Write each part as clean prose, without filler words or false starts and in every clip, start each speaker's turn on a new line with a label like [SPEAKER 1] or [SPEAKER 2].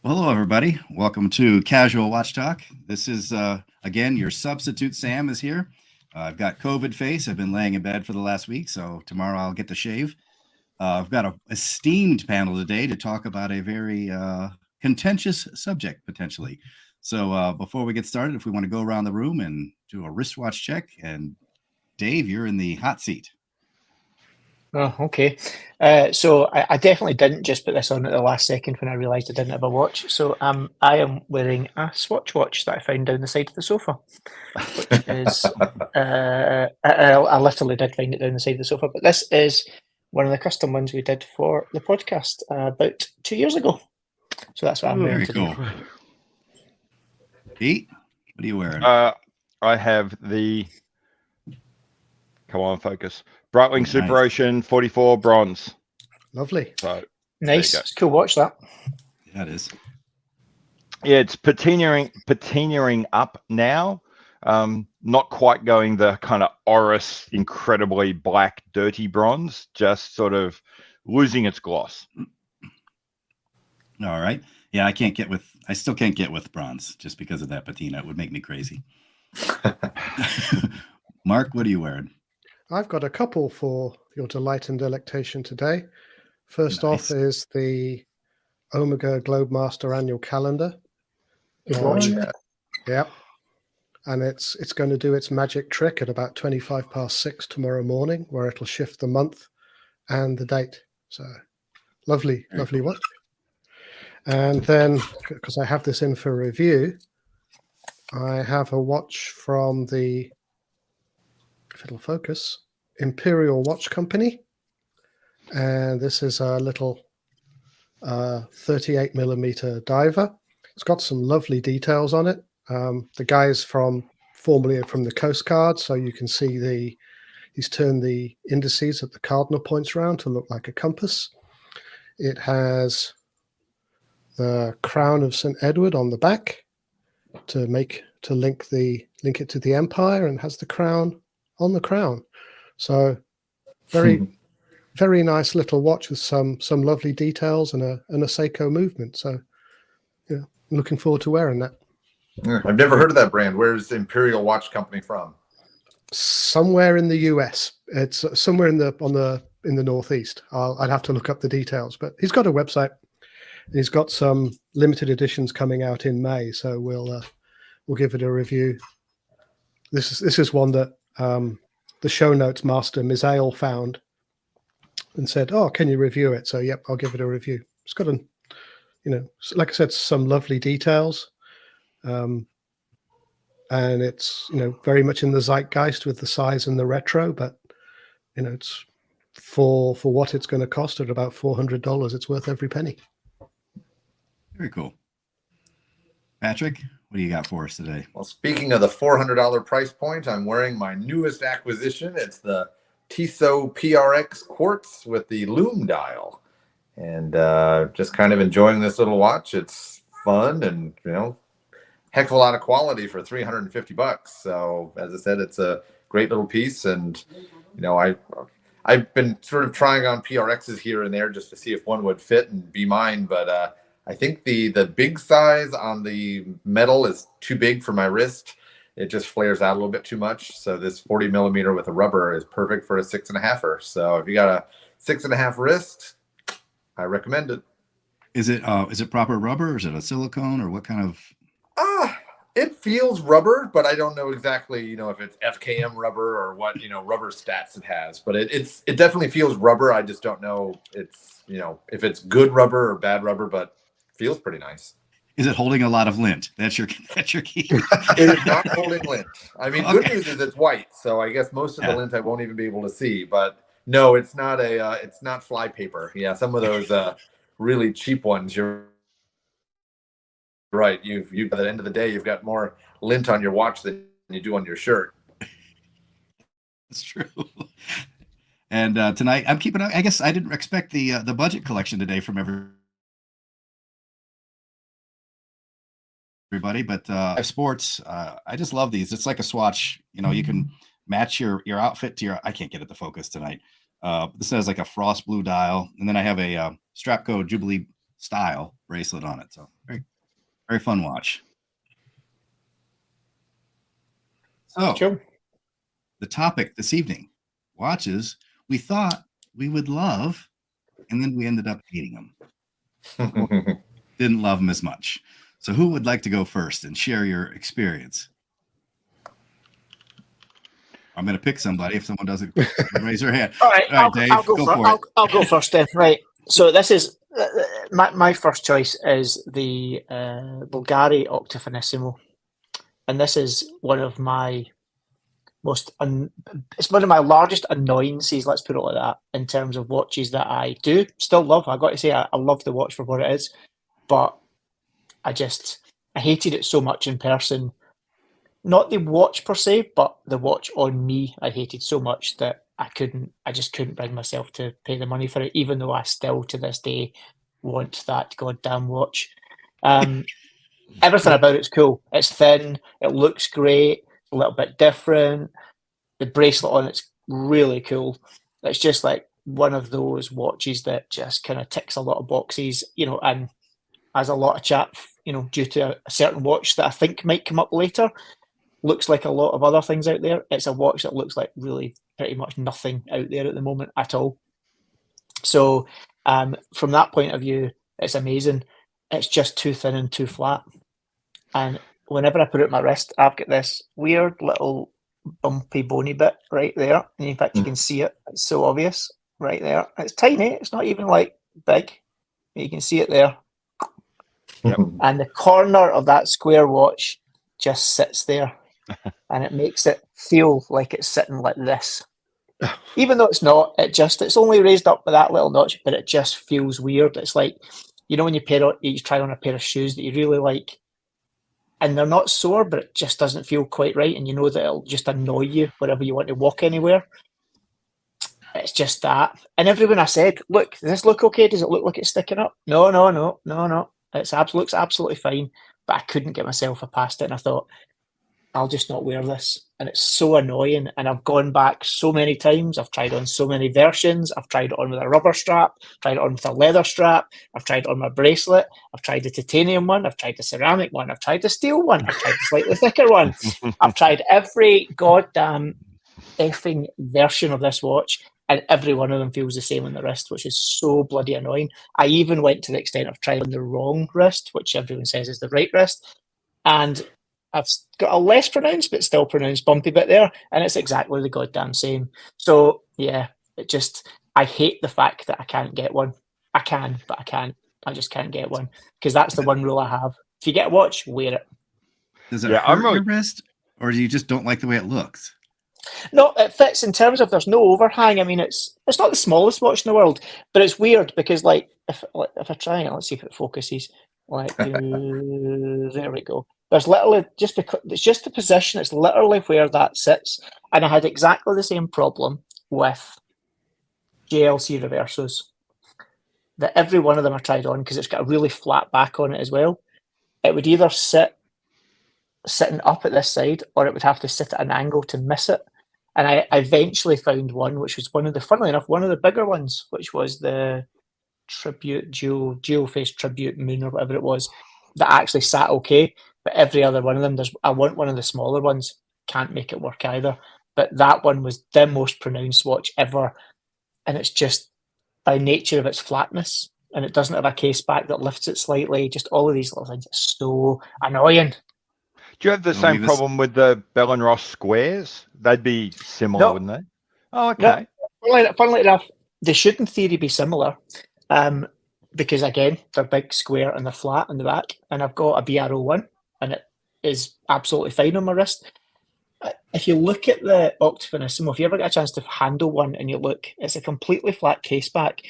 [SPEAKER 1] Well, hello, everybody. Welcome to Casual Watch Talk. This is, again, your substitute Sam is here. I've got COVID face. I've been laying in bed for the last week, so tomorrow I'll get to shave. I've got an esteemed panel today to talk about a very contentious subject, potentially. So before we get started, if we want to go around the room and do a wristwatch check, and Dave, you're in the hot seat.
[SPEAKER 2] Oh, okay. So I definitely didn't just put this on at the last second when I realised I didn't have a watch. So I am wearing a Swatch watch that I found down the side of the sofa, which is I literally did find it down the side of the sofa. But this is one of the custom ones we did for the podcast about 2 years ago. So that's what I'm wearing today.
[SPEAKER 1] Cool. Pete, what are you wearing?
[SPEAKER 3] I have the, come on, focus, Breitling Super Ocean 44 bronze.
[SPEAKER 4] Lovely.
[SPEAKER 3] So
[SPEAKER 2] nice. It's a cool watch, that.
[SPEAKER 1] Yeah, it is.
[SPEAKER 3] Yeah, it's patinaing up now. Not quite going the kind of Oris, incredibly black, dirty bronze, just sort of losing its gloss.
[SPEAKER 1] All right. Yeah, I still can't get with bronze just because of that patina. It would make me crazy. Mark, what are you wearing?
[SPEAKER 4] I've got a couple for your delight and delectation today. First off is the Omega Globemaster annual calendar. Yeah. And it's going to do its magic trick at about 6:25 tomorrow morning, where it'll shift the month and the date. So lovely watch. And then, because I have this in for review, I have a watch from the, if it'll focus, Imperial Watch Company. And this is a little 38 millimeter diver. It's got some lovely details on it. The guy's formerly from the Coast Guard, so you can see he's turned the indices at the cardinal points around to look like a compass. It has the crown of St. Edward on the back to link it to the Empire, and has the crown on the crown. So very very nice little watch with some lovely details and a Seiko movement. So yeah, I'm looking forward to wearing that.
[SPEAKER 5] I've never heard of that brand. Where's Imperial Watch Company from?
[SPEAKER 4] Somewhere in the US. It's somewhere in the Northeast. I'd have to look up the details, but he's got a website. He's got some limited editions coming out in May, so we'll give it a review. This is one that the show notes master Misael found and said, "Oh, can you review it?" So yep, I'll give it a review. It's got like I said, some lovely details, and it's very much in the zeitgeist with the size and the retro, but it's for what it's going to cost at about $400. It's worth every penny.
[SPEAKER 1] Very cool. Patrick, what do you got for us today?
[SPEAKER 5] Well, speaking of the $400 price point, I'm wearing my newest acquisition. It's the Tissot PRX Quartz with the Lume dial. And just kind of enjoying this little watch. It's fun and, heck of a lot of quality for $350. So, as I said, it's a great little piece. And, I've been sort of trying on PRXs here and there just to see if one would fit and be mine. But I think the big size on the metal is too big for my wrist. It just flares out a little bit too much. So this 40 millimeter with a rubber is perfect for a 6.5er. So if you got a 6.5 wrist, I recommend it.
[SPEAKER 1] Is it proper rubber, or is it a silicone, or what kind of?
[SPEAKER 5] It feels rubber, but I don't know exactly, if it's FKM rubber or what, rubber stats it has. But it definitely feels rubber. I just don't know if it's good rubber or bad rubber, but feels pretty nice.
[SPEAKER 1] Is it holding a lot of lint? That's your key.
[SPEAKER 5] It is not holding lint. I mean, Good news is it's white, so I guess most of the lint I won't even be able to see. But no, it's not it's not fly paper. Yeah, some of those really cheap ones. You're right. You've at the end of the day, you've got more lint on your watch than you do on your shirt.
[SPEAKER 1] That's true. And tonight, I'm keeping. I guess I didn't expect the budget collection today from everybody, but sports. I just love these. It's like a swatch. You can match your outfit to your. I can't get it to focus tonight. This has like a frost blue dial, and then I have a Strapco Jubilee style bracelet on it. So very, very fun watch. So
[SPEAKER 2] Cool.
[SPEAKER 1] the topic this evening, watches we thought we would love, and then we ended up hating them. Didn't love them as much. So who would like to go first and share your experience? I'm going to pick somebody. If someone doesn't raise their hand.
[SPEAKER 2] All right,
[SPEAKER 1] Dave,
[SPEAKER 2] I'll go for it. I'll go first then. Right. So this is my first choice is the Bulgari Octafinissimo, and this is one of my it's one of my largest annoyances. Let's put it like that in terms of watches that I do still love. I got to say I love the watch for what it is, but I hated it so much in person. Not the watch per se, but the watch on me, I hated so much that I just couldn't bring myself to pay the money for it, even though I still to this day want that goddamn watch. Everything about it's cool. It's thin, it looks great, a little bit different. The bracelet on it's really cool. It's just like one of those watches that just kind of ticks a lot of boxes, and has a lot of chat, due to a certain watch that I think might come up later. Looks like a lot of other things out there. It's a watch that looks like really pretty much nothing out there at the moment at all. So from that point of view, it's amazing. It's just too thin and too flat. And whenever I put it on my wrist, I've got this weird little bumpy bony bit right there. And in fact, you can see it. It's so obvious right there. It's tiny. It's not even like big. You can see it there.
[SPEAKER 3] Yep.
[SPEAKER 2] And the corner of that square watch just sits there. And it makes it feel like it's sitting like this. Even though it's not, it's only raised up by that little notch, but it just feels weird. It's like, when you try on a pair of shoes that you really like, and they're not sore, but it just doesn't feel quite right, and you know that it'll just annoy you whenever you want to walk anywhere. It's just that. And everyone I said, look, does this look okay? Does it look like it's sticking up? No. It looks absolutely fine, but I couldn't get myself past it, and I thought, I'll just not wear this. And it's so annoying. And I've gone back so many times. I've tried on so many versions. I've tried it on with a rubber strap, tried it on with a leather strap. I've tried it on my bracelet. I've tried the titanium one. I've tried the ceramic one. I've tried the steel one. I've tried the slightly thicker one. I've tried every goddamn effing version of this watch. And every one of them feels the same on the wrist, which is so bloody annoying. I even went to the extent of trying on the wrong wrist, which everyone says is the right wrist. And I've got a less pronounced, but still pronounced bumpy bit there, and it's exactly the goddamn same. So, yeah, I hate the fact that I can't get one. I can, but I can't. I just can't get one, because that's the one rule I have. If you get a watch, wear it.
[SPEAKER 1] Does it hurt your wrist, or do you just don't like the way it looks?
[SPEAKER 2] No, it fits in terms of there's no overhang. I mean, it's not the smallest watch in the world, but it's weird because, like, if I try it, let's see if it focuses. There we go. There's literally just because it's just the position. It's literally where that sits, and I had exactly the same problem with JLC Reversos. That every one of them I tried on, because it's got a really flat back on it as well. It would either sitting up at this side, or it would have to sit at an angle to miss it. And I eventually found one, which was funnily enough, one of the bigger ones, which was the Tribute Geoface Tribute Moon or whatever it was, that actually sat okay. But every other one of them, I want one of the smaller ones. Can't make it work either. But that one was the most pronounced watch ever, and it's just by nature of its flatness, and it doesn't have a case back that lifts it slightly. Just all of these little things. It's so annoying.
[SPEAKER 3] Do you have the same problem with the Bell & Ross squares? They'd be similar, wouldn't they? Oh, okay.
[SPEAKER 2] No, funnily enough, they should in theory be similar. Because again, they're big, square, and they're flat on the back. And I've got a BRO1, and it is absolutely fine on my wrist. If you look at the Octafinissimo, if you ever get a chance to handle one and you look, it's a completely flat case back,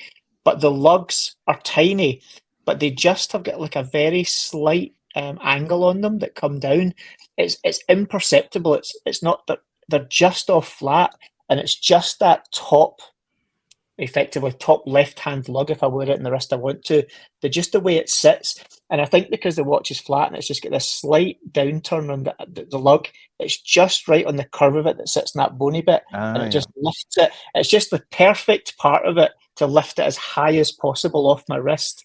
[SPEAKER 2] but the lugs are tiny, but they just have got like a very slight angle on them that come down. It's imperceptible. It's not that they're just off flat, and it's just that top left-hand lug, if I wear it in the wrist I want to. Just the way it sits. And I think because the watch is flat and it's just got this slight downturn on the lug, it's just right on the curve of it that sits in that bony bit, and it just lifts it. It's just the perfect part of it to lift it as high as possible off my wrist.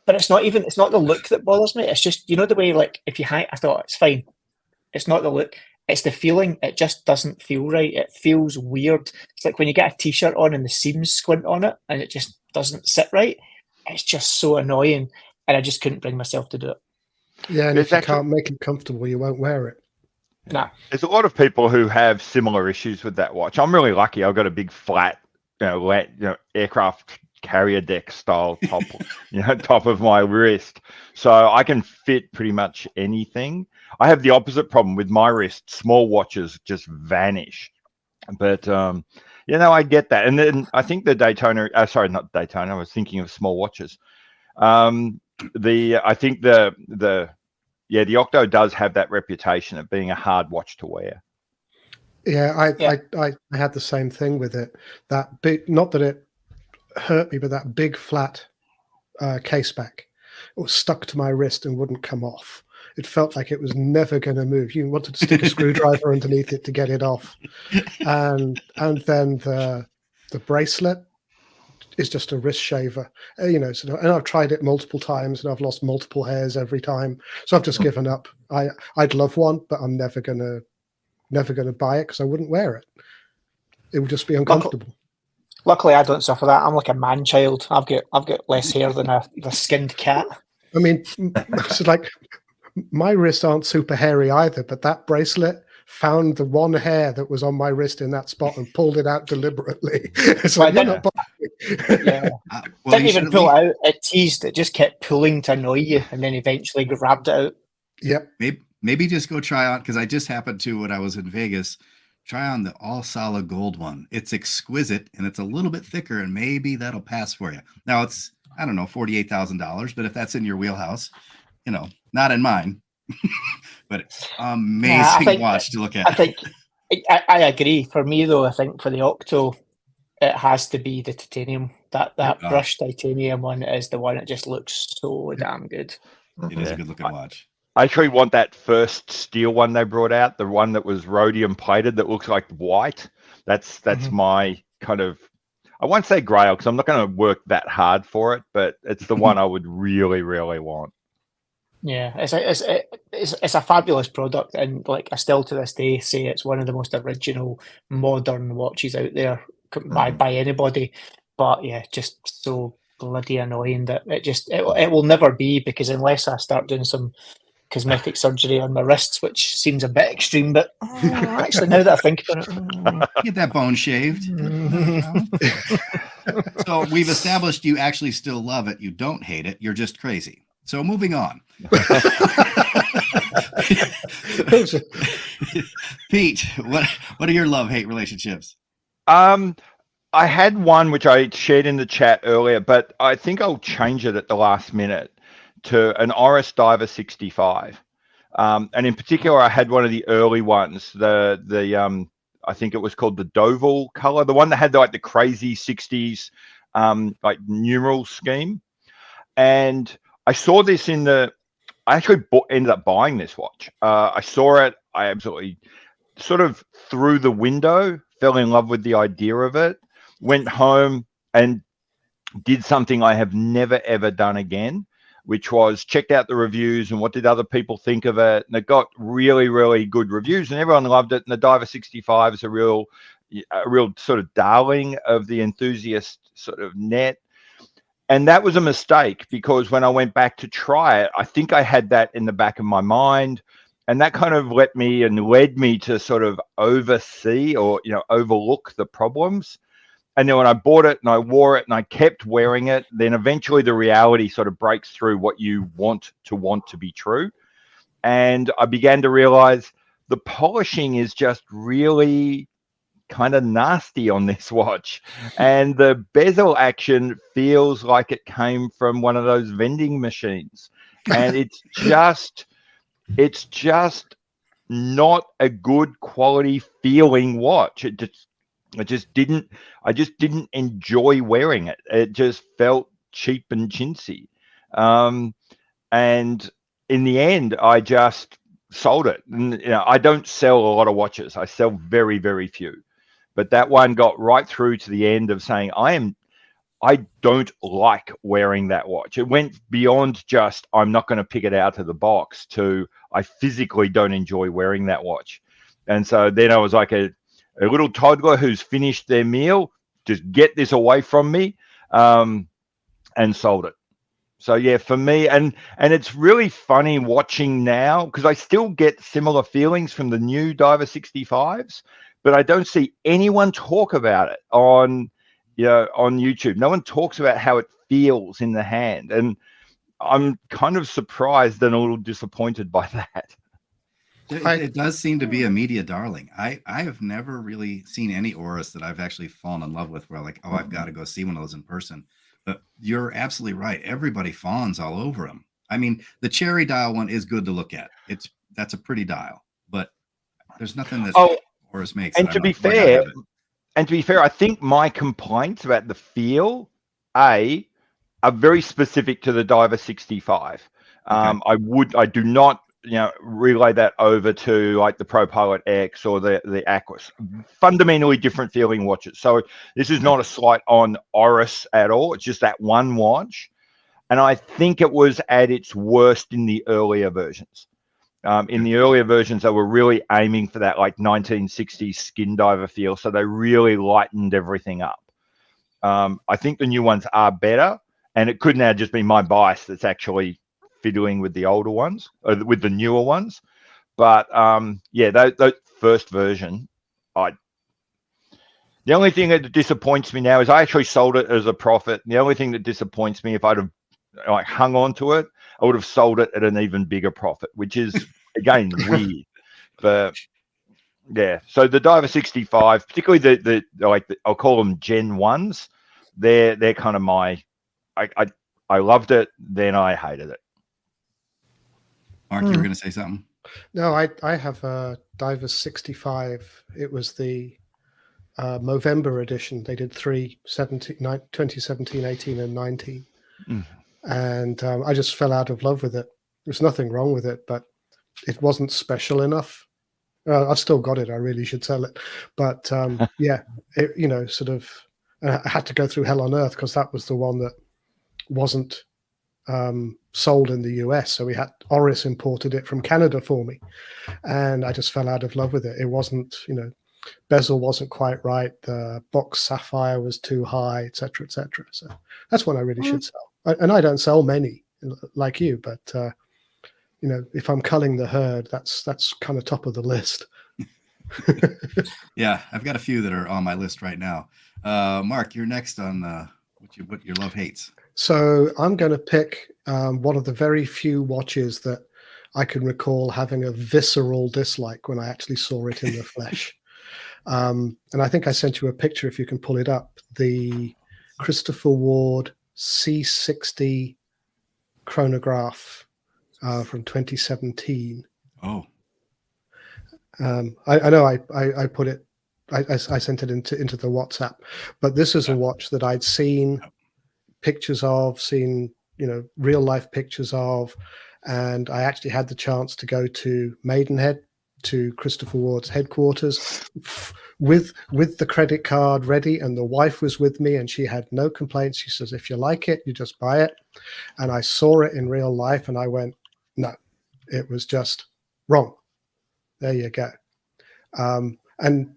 [SPEAKER 2] But it's not the look that bothers me. It's just, the way, like, if you hang, I thought it's fine. It's not the look. It's the feeling. It just doesn't feel right. It feels weird. It's like when you get a t-shirt on and the seams squint on it and it just doesn't sit right. It's just so annoying. And I just couldn't bring myself to do it.
[SPEAKER 4] Yeah, and if you can't make it comfortable, you won't wear it.
[SPEAKER 2] Nah.
[SPEAKER 3] There's a lot of people who have similar issues with that watch. I'm really lucky. I've got a big flat, aircraft carrier deck style top, top of my wrist, so I can fit pretty much anything. I have the opposite problem with my wrist. Small watches just vanish. But I get that. And then I think the Daytona, not Daytona. I was thinking of small watches. I think the Octo does have that reputation of being a hard watch to wear.
[SPEAKER 4] Yeah, I had the same thing with it. That big, not that it hurt me, but that big flat case back, it was stuck to my wrist and wouldn't come off. It felt like it was never going to move. You wanted to stick a screwdriver underneath it to get it off, and then the bracelet is just a wrist shaver, and I've tried it multiple times and I've lost multiple hairs every time. So I've just given up. I'd love one, but I'm never gonna buy it because I wouldn't wear it. It would just be uncomfortable.
[SPEAKER 2] Luckily, I don't suffer that. I'm like a man child. I've got less hair than a skinned cat.
[SPEAKER 4] I mean, it's like my wrists aren't super hairy either, but that bracelet found the one hair that was on my wrist in that spot and pulled it out deliberately. It's like,
[SPEAKER 2] didn't even pull it out. It teased. It just kept pulling to annoy you, and then eventually grabbed it out.
[SPEAKER 4] Yep.
[SPEAKER 1] Maybe just go try on, because I just happened to, when I was in Vegas, try on the all solid gold one. It's exquisite and it's a little bit thicker, and maybe that'll pass for you. Now it's, I don't know, $48,000, but if that's in your wheelhouse, not in mine. But amazing watch to look at.
[SPEAKER 2] I think I agree. For me though, I think for the Octo, it has to be the titanium. That brushed titanium one is the one that just looks so damn good.
[SPEAKER 1] It is a good looking watch.
[SPEAKER 3] I actually want that first steel one they brought out, the one that was rhodium plated that looks like white. That's my kind of, I won't say grail because I'm not going to work that hard for it, but it's the one I would really, really want.
[SPEAKER 2] Yeah, it's a fabulous product, and like I still to this day say it's one of the most original modern watches out there by anybody. But yeah, just so bloody annoying that it will never be, because unless I start doing some cosmetic surgery on my wrists, which seems a bit extreme, but actually now that I think about it,
[SPEAKER 1] get that bone shaved. So we've established you actually still love it. You don't hate it. You're just crazy. So moving on. Pete, what are your love-hate relationships?
[SPEAKER 3] I had one which I shared in the chat earlier, but I think I'll change it at the last minute to an Oris Diver 65. And in particular, I had one of the early ones, the I think it was called the Doval color, the one that had the crazy 60s like numeral scheme. And I saw this I actually ended up buying this watch. I saw it. I absolutely sort of through the window, fell in love with the idea of it, went home and did something I have never, ever done again, which was checked out the reviews and what did other people think of it. And it got really, really good reviews and everyone loved it. And the Diver 65 is a real sort of darling of the enthusiast sort of net. And that was a mistake, because when I went back to try it, I think I had that in the back of my mind, and that kind of led me to sort of oversee or, overlook the problems. And then when I bought it and I wore it and I kept wearing it, then eventually the reality sort of breaks through what you want to be true. And I began to realize the polishing is just really kind of nasty on this watch, and the bezel action feels like it came from one of those vending machines, and it's just not a good quality feeling watch. I just didn't enjoy wearing it. It just felt cheap and chintzy, and in the end I just sold it. And I don't sell a lot of watches. I sell very, very few. But that one got right through to the end of saying, I I don't like wearing that watch. It went beyond just I'm not going to pick it out of the box to I physically don't enjoy wearing that watch. And so then I was like a little toddler who's finished their meal, just get this away from me, and sold it. So yeah, for me, and it's really funny watching now because I still get similar feelings from the new Diver 65s, but I don't see anyone talk about it on YouTube. No one talks about how it feels in the hand, and I'm kind of surprised and a little disappointed by that.
[SPEAKER 1] It does seem to be a media darling. I have never really seen any Oris that I've actually fallen in love with where like, oh, I've got to go see one of those in person. But you're absolutely right. Everybody fawns all over them. I mean, the cherry dial one is good to look at. That's a pretty dial, but there's nothing that Oris makes.
[SPEAKER 3] And to be fair, I think my complaints about the feel, are very specific to the Diver 65. Okay. I do not, relay that over to like the Pro Pilot X or the Aquis. Fundamentally different feeling watches. So this is not a slight on Oris at all. It's just that one watch. And I think it was at its worst in the earlier versions. In the earlier versions, they were really aiming for that like 1960s skin diver feel. So they really lightened everything up. I think the new ones are better. And it could now just be my bias that's actually fiddling with the older ones, or with the newer ones. But that first version, the only thing that disappoints me now is I actually sold it as a profit. The only thing that disappoints me, if I'd have like hung on to it, I would have sold it at an even bigger profit, which is again weird. But yeah, so the Diver 65, particularly the I'll call them Gen 1s, they're kind of my. I loved it, then I hated it.
[SPEAKER 1] Mark, you were going to say something?
[SPEAKER 4] No, I have a Diver 65. It was the Movember edition. They did 2017, 18, and 19. And I just fell out of love with it. There's nothing wrong with it, but it wasn't special enough. I've still got it. I really should sell it. But yeah, sort of, I had to go through hell on earth because that was the one that wasn't sold in the US. So Oris imported it from Canada for me. And I just fell out of love with it. It wasn't, bezel wasn't quite right. The box sapphire was too high, et cetera, et cetera. So that's one I really should sell. And I don't sell many like you, but if I'm culling the herd, that's kind of top of the list.
[SPEAKER 1] Yeah, I've got a few that are on my list right now. Mark, you're next on what your love hates.
[SPEAKER 4] So I'm going to pick one of the very few watches that I can recall having a visceral dislike when I actually saw it in the flesh. And I think I sent you a picture, if you can pull it up, the Christopher Ward C60 chronograph from 2017.
[SPEAKER 1] Oh.
[SPEAKER 4] I know I put it, I sent it into the WhatsApp, but this is a watch that I'd seen pictures of, real life pictures of, and I actually had the chance to go to Maidenhead, to Christopher Ward's headquarters with the credit card ready, and the wife was with me and she had no complaints. She says, if you like it, you just buy it. And I saw it in real life and I went, no, it was just wrong. There you go. And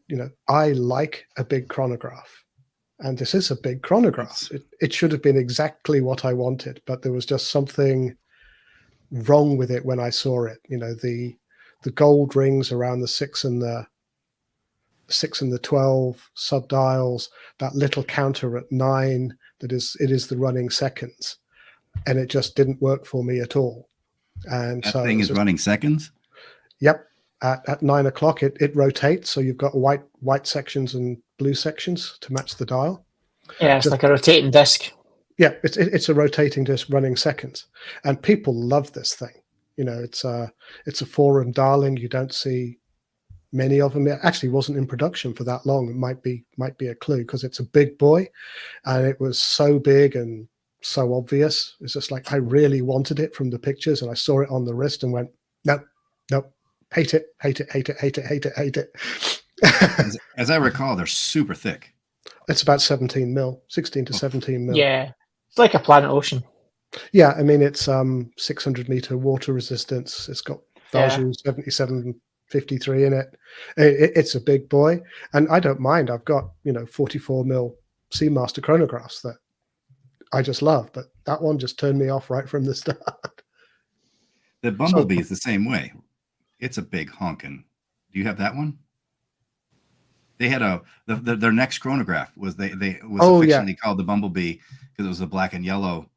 [SPEAKER 4] I like a big chronograph, and this is a big chronograph. It should have been exactly what I wanted, but there was just something wrong with it when I saw it. The gold rings around the 6 and the 12 subdials, that little counter at 9 it is the running seconds, and it just didn't work for me at all. And
[SPEAKER 1] that thing is running seconds.
[SPEAKER 4] Yep. At 9 o'clock, it rotates, so you've got white sections and blue sections to match the dial.
[SPEAKER 2] Yeah, it's like a rotating disc.
[SPEAKER 4] Yeah, it's a rotating disc running seconds, and people love this thing. It's a forum darling. You don't see many of them. It actually wasn't in production for that long. It might be a clue because it's a big boy, and it was so big and so obvious. It's just like I really wanted it from the pictures, and I saw it on the wrist and went, nope. Hate it.
[SPEAKER 1] As I recall, they're super thick.
[SPEAKER 4] It's about 17 mil, 16 to 17 mil.
[SPEAKER 2] Yeah, it's like a Planet Ocean.
[SPEAKER 4] Yeah, I mean it's 600-meter water resistance. It's got value 7753 in it. It's a big boy, and I don't mind. I've got 44 mil Seamaster chronographs that I just love, but that one just turned me off right from the start.
[SPEAKER 1] The Bumblebee is the same way. It's a big honkin'. Do you have that one? They had their next chronograph was affectionately called the Bumblebee because it was a black and yellow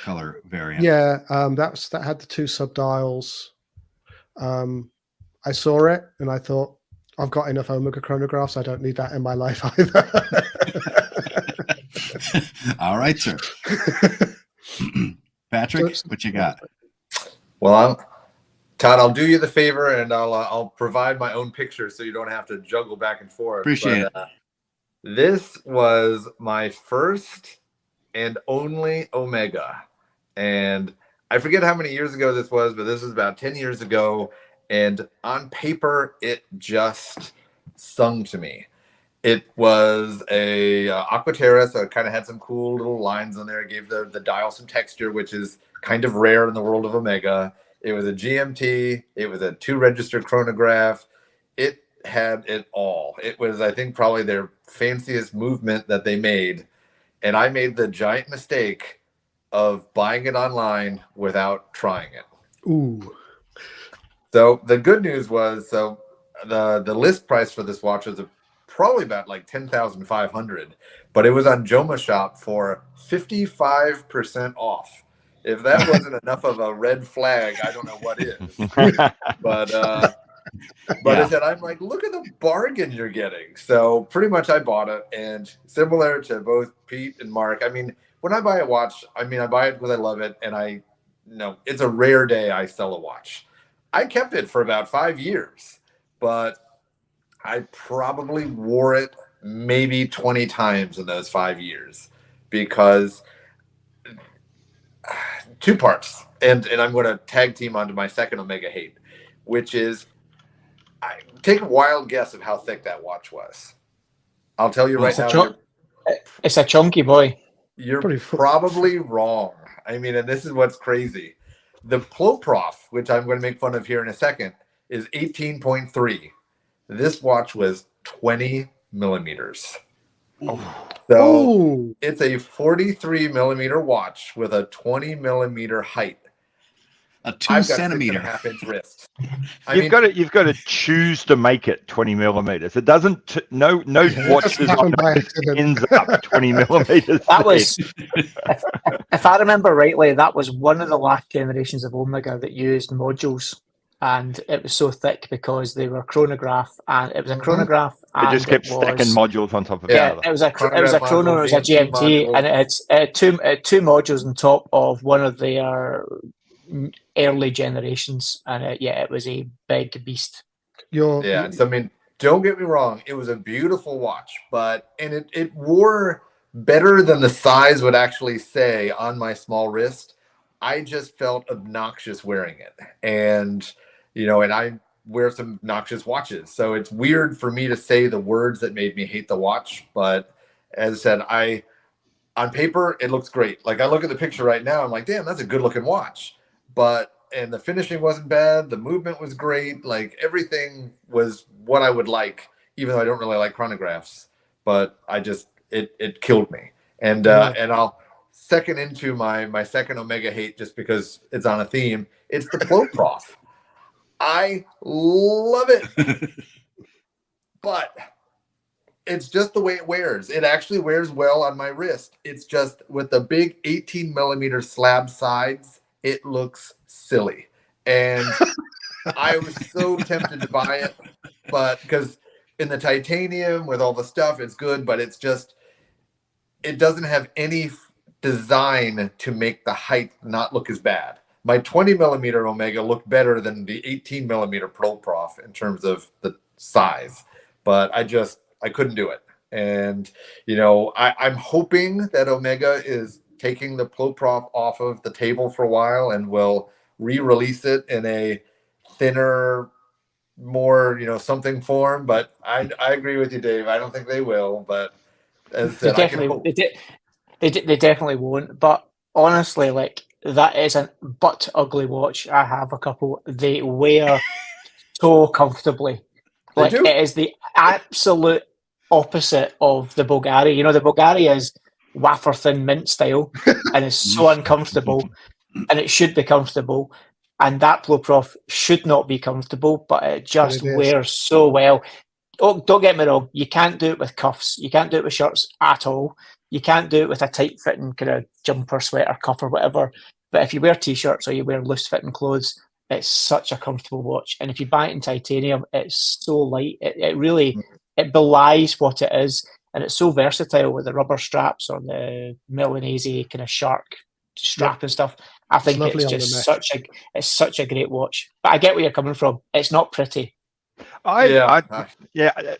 [SPEAKER 1] color variant.
[SPEAKER 4] Yeah, that had the 2 subdials. I saw it and I thought, I've got enough Omega chronographs. I don't need that in my life either.
[SPEAKER 1] All right, sir. Patrick, what you got?
[SPEAKER 5] Well, Todd, I'll do you the favor and I'll provide my own picture so you don't have to juggle back and forth.
[SPEAKER 1] Appreciate it.
[SPEAKER 5] This was my first and only Omega. And I forget how many years ago this was, but this was about 10 years ago. And on paper, it just sung to me. It was a Aquaterra, so it kind of had some cool little lines on there. It gave the dial some texture, which is kind of rare in the world of Omega. It was a GMT. It was a 2-register chronograph. It had it all. It was, I think, probably their fanciest movement that they made. And I made the giant mistake of buying it online without trying it.
[SPEAKER 4] Ooh.
[SPEAKER 5] So the good news was, the list price for this watch was probably about like $10,500, but it was on Joma Shop for 55% off. If that wasn't enough of a red flag, I don't know what is. But I said, I'm like, look at the bargain you're getting. So pretty much I bought it, and similar to both Pete and Mark, I mean, when I buy a watch, I buy it because I love it, and it's a rare day I sell a watch. I kept it for about 5 years, but I probably wore it maybe 20 times in those 5 years because 2 parts. And I'm going to tag team onto my second Omega hate, which is, take a wild guess of how thick that watch was. I'll tell you right now.
[SPEAKER 2] It's a chunky boy.
[SPEAKER 5] You're probably wrong. And this is what's crazy. The Ploprof, which I'm going to make fun of here in a second, is 18.3. This watch was 20 millimeters. So it's a 43 millimeter watch with a 20 millimeter height.
[SPEAKER 1] A 2 centimeter,
[SPEAKER 5] 6.5-inch wrist.
[SPEAKER 3] You've got to choose to make it 20 millimeters. It doesn't. No watch design ends up 20 millimeters.
[SPEAKER 2] That was, if I remember rightly, that was one of the last generations of Omega that used modules, and it was so thick because they were chronograph, and it was a chronograph.
[SPEAKER 3] It just kept stacking modules on top of
[SPEAKER 2] each other. It was a chrono, it was a GMT, module. And it had two modules on top of one of their early generations, and it was a big beast.
[SPEAKER 5] So don't get me wrong, it was a beautiful watch, and it wore better than the size would actually say on my small wrist. I just felt obnoxious wearing it, and I wear some obnoxious watches, so it's weird for me to say the words that made me hate the watch. But as I said, on paper it looks great. Like, I look at the picture right now, I'm like, damn, that's a good looking watch. And the finishing wasn't bad. The movement was great. Like, everything was what I would like, even though I don't really like chronographs. But it killed me. And I'll second into my second Omega hate, just because it's on a theme. It's the Ploprof. I love it, but it's just the way it wears. It actually wears well on my wrist. It's just with the big 18 millimeter slab sides, it looks silly. And I was so tempted to buy it, but because in the titanium with all the stuff, it's good, but it doesn't have any design to make the height not look as bad. My 20 millimeter Omega looked better than the 18 millimeter Ploprof in terms of the size, but I couldn't do it. And, I'm hoping that Omega is taking the Ploprof off of the table for a while and will re-release it in a thinner, more, something form. But I agree with you, Dave. I don't think they will, but As I
[SPEAKER 2] They
[SPEAKER 5] said, I can
[SPEAKER 2] definitely,
[SPEAKER 5] hope.
[SPEAKER 2] they definitely won't. But honestly, like that is a butt ugly watch. I have a couple. They wear so comfortably.
[SPEAKER 5] They
[SPEAKER 2] Like
[SPEAKER 5] do.
[SPEAKER 2] it is the absolute opposite of the Bulgari. You know, the Bulgari is wafer thin mint style and is so uncomfortable, and it should be comfortable. And that Pro Prof should not be comfortable, but it just
[SPEAKER 4] it is.
[SPEAKER 2] wears so well. Oh, don't get me wrong. You can't do it with cuffs. You can't do it with shirts at all. You can't do it with a tight fitting kind of jumper, sweater, cuff, or whatever. But if you wear t-shirts or you wear loose fitting clothes, it's such a comfortable watch. And if you buy it in titanium, it's so light. It really it belies what it is, and it's so versatile with the rubber straps or the Milanese kind of shark strap and stuff. I think
[SPEAKER 4] lovely
[SPEAKER 2] it's
[SPEAKER 4] on the
[SPEAKER 2] just
[SPEAKER 4] mesh.
[SPEAKER 2] such a great watch. But I get where you're coming from. It's not pretty.
[SPEAKER 3] Yeah,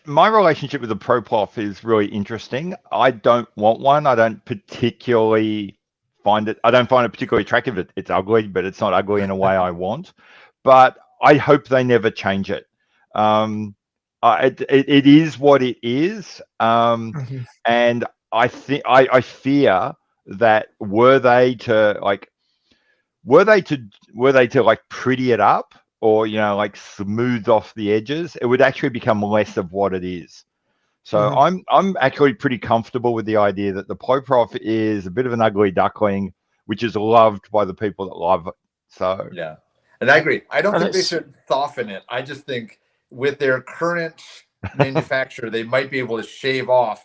[SPEAKER 3] my relationship with the Pro Prof is really interesting. I don't want one. I don't particularly find it. I don't find it particularly attractive. It's ugly, but it's not ugly in a way I want. But I hope they never change it. It is what it is, and I think I fear that were they to like pretty it up, or like smooth off the edges, it would actually become less of what it is. So I'm actually pretty comfortable with the idea that the Pro Prof is a bit of an ugly duckling, which is loved by the people that love it. So
[SPEAKER 5] yeah, and I agree. I don't
[SPEAKER 2] And
[SPEAKER 5] think they
[SPEAKER 2] it's-
[SPEAKER 5] should soften it. I just think with their current manufacturer, they might be able to shave off,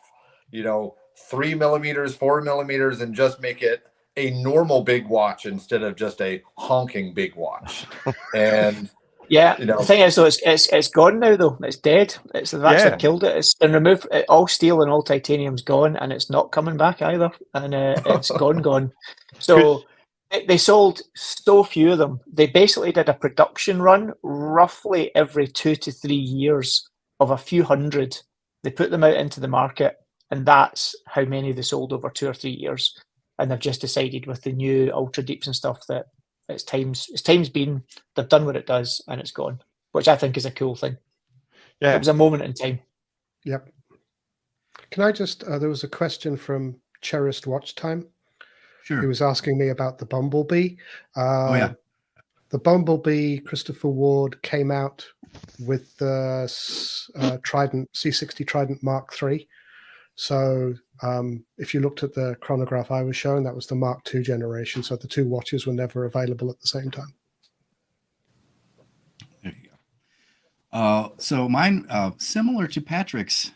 [SPEAKER 5] 3 millimeters, 4 millimeters, and just make it a normal big watch instead of just a honking big watch. And
[SPEAKER 2] Yeah, the thing is, though, it's gone now. Though it's dead. They've actually killed it. It's been removed. All steel and all titanium's gone, and it's not coming back either. And it's gone. So they sold so few of them. They basically did a production run roughly every 2 to 3 years of a few hundred. They put them out into the market, and that's how many they sold over 2 or 3 years. And they've just decided with the new Ultra Deeps and stuff that its time's been. They've done what it does, and it's gone, which I think is a cool thing.
[SPEAKER 3] Yeah,
[SPEAKER 2] It was a moment in time.
[SPEAKER 4] Yep. Can I just? There was a question from Cherished Watch Time.
[SPEAKER 1] Sure.
[SPEAKER 4] He was asking me about the Bumblebee.
[SPEAKER 1] Oh yeah.
[SPEAKER 4] The Bumblebee Christopher Ward came out with the Trident C60 Trident Mark III. So if you looked at the chronograph I was showing, that was the Mark II generation. So the two watches were never available at the same time.
[SPEAKER 1] There you go. So mine, similar to Patrick's,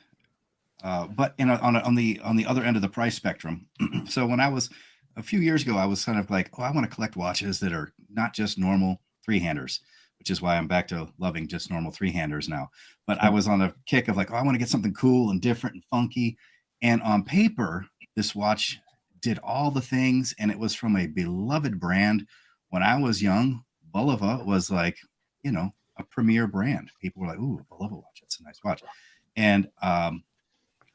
[SPEAKER 1] but on the other end of the price spectrum. So when I was a few years ago, I was kind of like, I want to collect watches that are not just normal three-handers, which is why I'm back to loving just normal three-handers now. But I was on a kick of like, I want to get something cool and different and funky. And on paper, this watch did all the things, and it was from a beloved brand. When I was young, Bulova was like, a premier brand. People were like, ooh, Bulova watch. That's a nice watch. And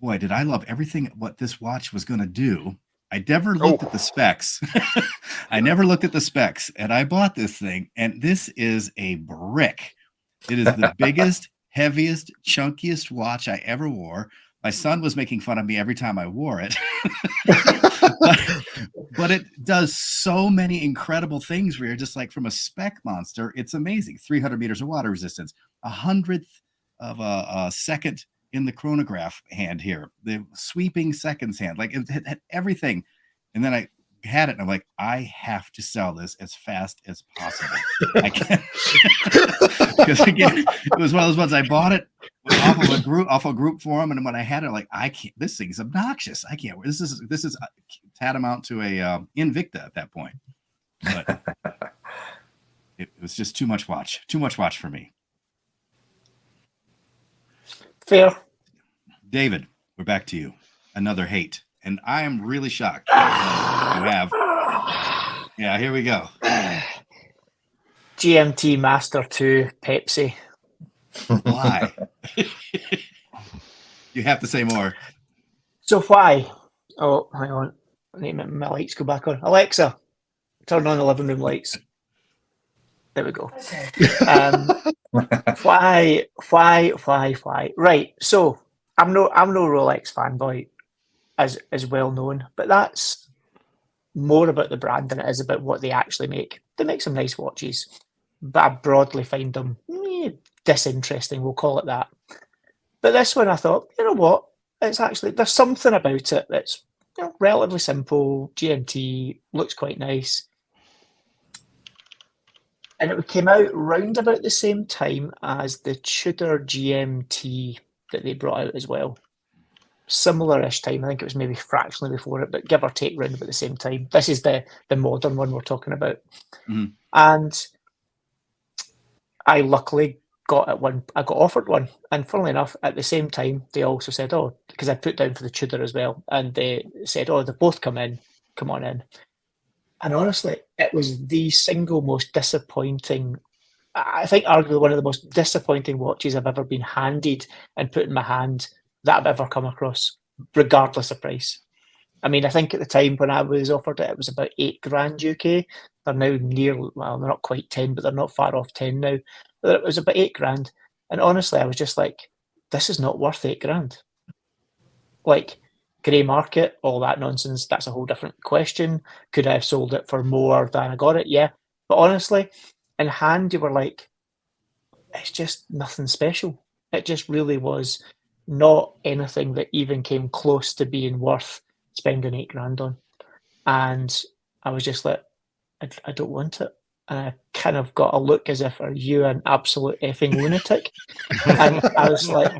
[SPEAKER 1] boy, did I love everything what this watch was going to do. I never looked at the specs. I never looked at the specs, and I bought this thing, and this is a brick. It is the biggest, heaviest, chunkiest watch I ever wore. My son was making fun of me every time I wore it. but it does so many incredible things where you're just like, from a spec monster, it's amazing. 300 meters of water resistance, 100th of a second in the chronograph hand here, the sweeping seconds hand, like it had everything. And then I had it and I'm like, I have to sell this as fast as possible. I can't, because again, it was one of those ones I bought it off a group forum, and when I had it, like, I can't. This thing's obnoxious. I can't. This is tantamount to a Invicta at that point. But it was just too much watch for me.
[SPEAKER 2] Fair.
[SPEAKER 1] David, we're back to you. Another hate, and I am really shocked. You have. Yeah, here we go.
[SPEAKER 2] GMT Master 2 Pepsi.
[SPEAKER 1] Why? You have to say more.
[SPEAKER 2] So why? Oh, hang on. I need my lights go back on. Alexa, turn on the living room lights. There we go. Why? Right. So I'm no Rolex fanboy. as well known, but that's more about the brand than it is about what they actually make. They make some nice watches, but I broadly find them disinteresting, we'll call it that. But this one I thought, you know what, it's actually, there's something about it that's relatively simple, GMT, looks quite nice. And it came out round about the same time as the Tudor GMT that they brought out as well. Similar-ish time. I think it was maybe fractionally before it, but give or take round about the same time. This is the modern one we're talking about.
[SPEAKER 1] Mm-hmm.
[SPEAKER 2] And I luckily got offered one. And funnily enough, at the same time, they also said, oh, because I put down for the Tudor as well. And they said, oh, they both come on in. And honestly, it was the single most disappointing, I think arguably one of the most disappointing watches I've ever been handed and put in my hand that I've ever come across, regardless of price. I mean, I think at the time when I was offered it, it was about $8,000 UK. They're now well, they're not quite 10, but they're not far off 10 now. But it was about $8,000. And honestly, I was just like, this is not worth $8,000. Like, grey market, all that nonsense, that's a whole different question. Could I have sold it for more than I got it? Yeah. But honestly, in hand, you were like, it's just nothing special. It just really was not anything that even came close to being worth spending $8,000 on. And I was just like, I don't want it. And I kind of got a look as if, are you an absolute effing lunatic? And I was like,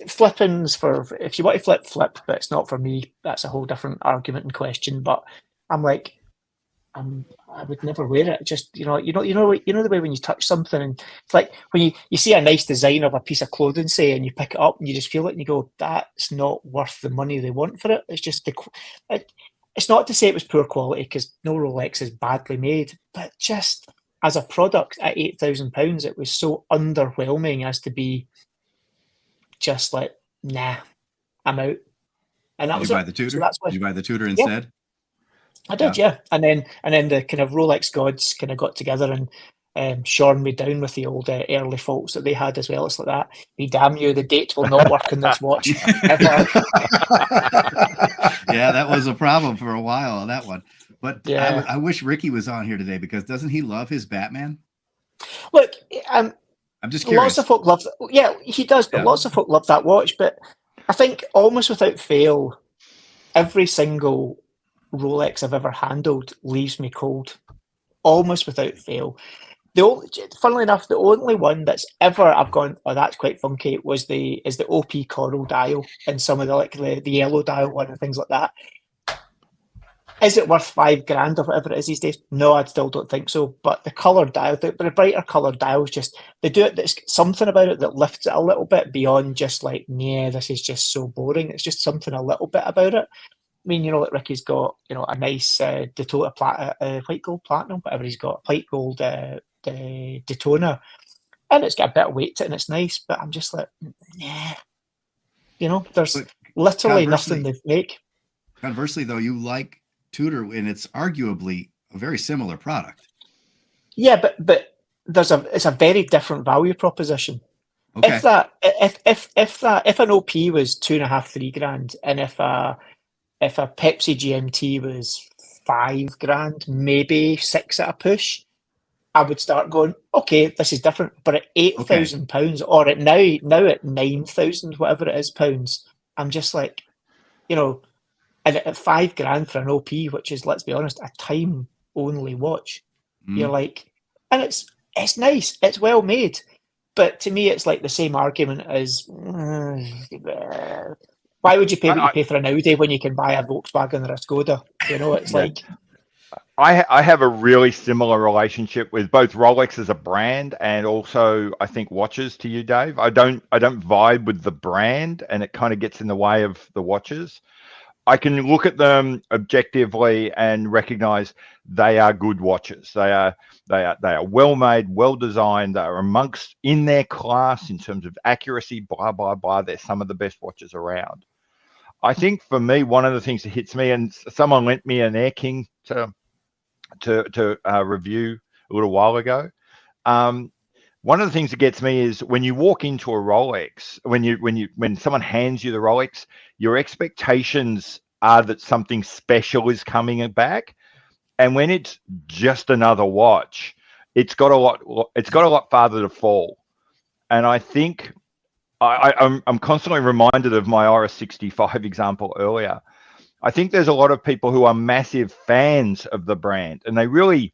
[SPEAKER 2] flippings for, if you want to flip, but it's not for me. That's a whole different argument and question. But I'm like, I would never wear it. Just you know the way when you touch something and it's like when you see a nice design of a piece of clothing, say, and you pick it up and you just feel it and you go, that's not worth the money they want for it. It's just it's not to say it was poor quality because no Rolex is badly made, but just as a product at £8,000, it was so underwhelming as to be just like, nah, I'm out. And that was
[SPEAKER 1] Did you buy the Tudor?
[SPEAKER 2] So that's why,
[SPEAKER 1] did you buy the Tudor instead?
[SPEAKER 2] Yeah. I did, yeah. And then the kind of Rolex gods kind of got together and shorn me down with the old early faults that they had as well. It's like that. Be damn you, the date will not work on this watch ever.
[SPEAKER 1] Yeah, that was a problem for a while, that one. But
[SPEAKER 2] Yeah.
[SPEAKER 1] I wish Ricky was on here today because doesn't he love his Batman?
[SPEAKER 2] Look,
[SPEAKER 1] I'm just curious.
[SPEAKER 2] lots of folk love. Yeah, he does, but lots of folk love that watch. But I think almost without fail, every single Rolex I've ever handled leaves me cold, almost without fail. Funnily enough, the only one that's ever I've gone, oh, that's quite funky, is the OP coral dial and some of the yellow dial one and things like that. Is it worth $5,000 or whatever it is these days? No, I still don't think so. But the coloured dial, the brighter coloured dials, just they do it. There's something about it that lifts it a little bit beyond just like, yeah, this is just so boring. It's just something a little bit about it. I mean, like Ricky's got, a nice Daytona white gold platinum, whatever he's got, white gold Daytona, and it's got a bit of weight to it and it's nice. But I'm just like, nah, there's
[SPEAKER 1] But
[SPEAKER 2] literally nothing they make.
[SPEAKER 1] Conversely, though, you like Tudor, and it's arguably a very similar product.
[SPEAKER 2] Yeah, but it's a very different value proposition.
[SPEAKER 1] Okay.
[SPEAKER 2] If an OP was $2,500-3,000, and if a Pepsi GMT was $5,000, maybe $6,000 at a push, I would start going, okay, this is different. But at £8,000, or at now at £9,000, whatever it is, pounds, I'm just like, and at $5,000 for an OP, which is, let's be honest, a time-only watch, you're like, and it's nice, it's well made, but to me, it's like the same argument as, why would you pay what you pay for an Audi when you can buy a Volkswagen or a Skoda? It's like.
[SPEAKER 3] I have a really similar relationship with both Rolex as a brand and also I think watches to you, Dave. I don't vibe with the brand, and it kind of gets in the way of the watches. I can look at them objectively and recognize they are good watches. They are well made, well designed. They are amongst in their class in terms of accuracy. Blah blah blah. They're some of the best watches around. I think for me, one of the things that hits me, and someone lent me an Air King to review a little while ago. one of the things that gets me is when you walk into a Rolex, when someone hands you the Rolex, your expectations are that something special is coming back, and when it's just another watch, it's got a lot farther to fall. And I think I'm constantly reminded of my Iris 65 example earlier. I think there's a lot of people who are massive fans of the brand, and they really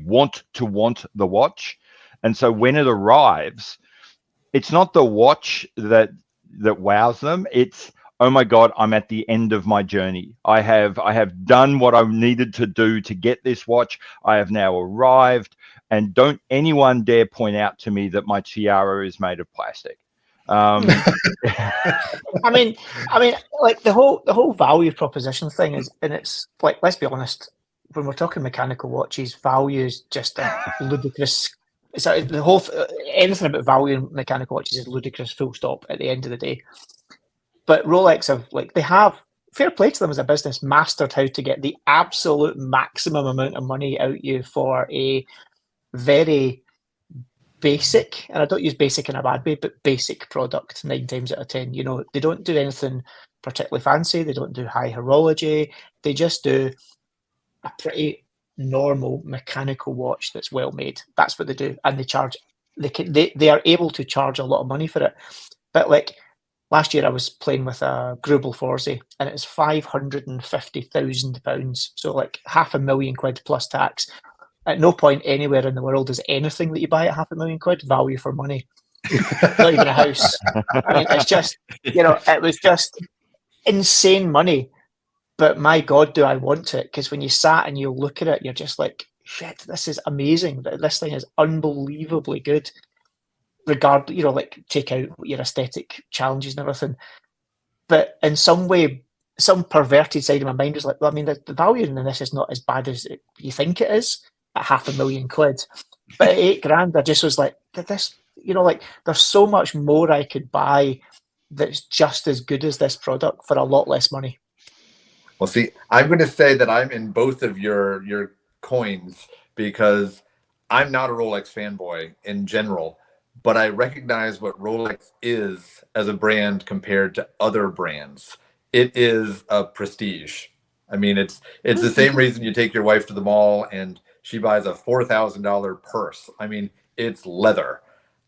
[SPEAKER 3] want the watch. And so when it arrives, it's not the watch that wows them. It's, oh my God, I'm at the end of my journey. I have done what I needed to do to get this watch. I have now arrived, and don't anyone dare point out to me that my tiara is made of plastic.
[SPEAKER 2] I mean, like the whole value proposition thing is, and it's like, let's be honest, when we're talking mechanical watches, value is just a ludicrous. It's the whole anything about value in mechanical watches is ludicrous. Full stop. At the end of the day, but Rolex have fair play to them as a business, mastered how to get the absolute maximum amount of money out you for a very basic, and I don't use basic in a bad way, but basic product 9 times out of 10. You know, they don't do anything particularly fancy. They don't do high horology. They just do a pretty normal mechanical watch that's well made. That's what they do, and they charge. They are able to charge a lot of money for it. But like last year, I was playing with a Grubel Forze, and it was £550,000. So like £500,000 plus tax. At no point anywhere in the world is anything that you buy at £500,000 value for money. Not even a house. I mean, it's just, it was just insane money. But my God, do I want it? Because when you sat and you look at it, you're just like, shit, this is amazing. This thing is unbelievably good. Take out your aesthetic challenges and everything. But in some way, some perverted side of my mind was like, well, I mean, the value in this is not as bad as you think it is at £500,000. But at £8,000, I just was like, this, there's so much more I could buy that's just as good as this product for a lot less money.
[SPEAKER 5] Well, see, I'm going to say that I'm in both of your coins, because I'm not a Rolex fanboy in general, but I recognize what Rolex is as a brand compared to other brands. It is a prestige. I mean, it's the same reason you take your wife to the mall and she buys a $4,000 purse. I mean, it's leather.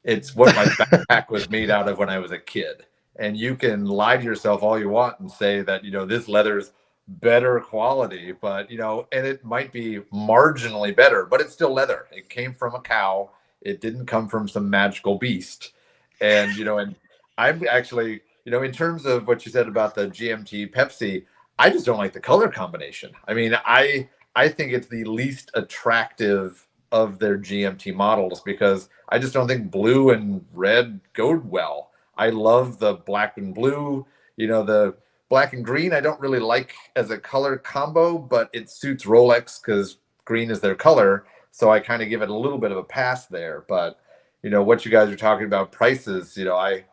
[SPEAKER 5] It's what my backpack was made out of when I was a kid. And you can lie to yourself all you want and say that, this leather's better quality, but, and it might be marginally better, but it's still leather. It came from a cow. It didn't come from some magical beast. And, and I'm actually, in terms of what you said about the GMT Pepsi, I just don't like the color combination. I mean, I think it's the least attractive of their GMT models, because I just don't think blue and red go well. I love the black and blue, the black and green I don't really like as a color combo, but it suits Rolex because green is their color. So I kind of give it a little bit of a pass there. But, what you guys are talking about prices, I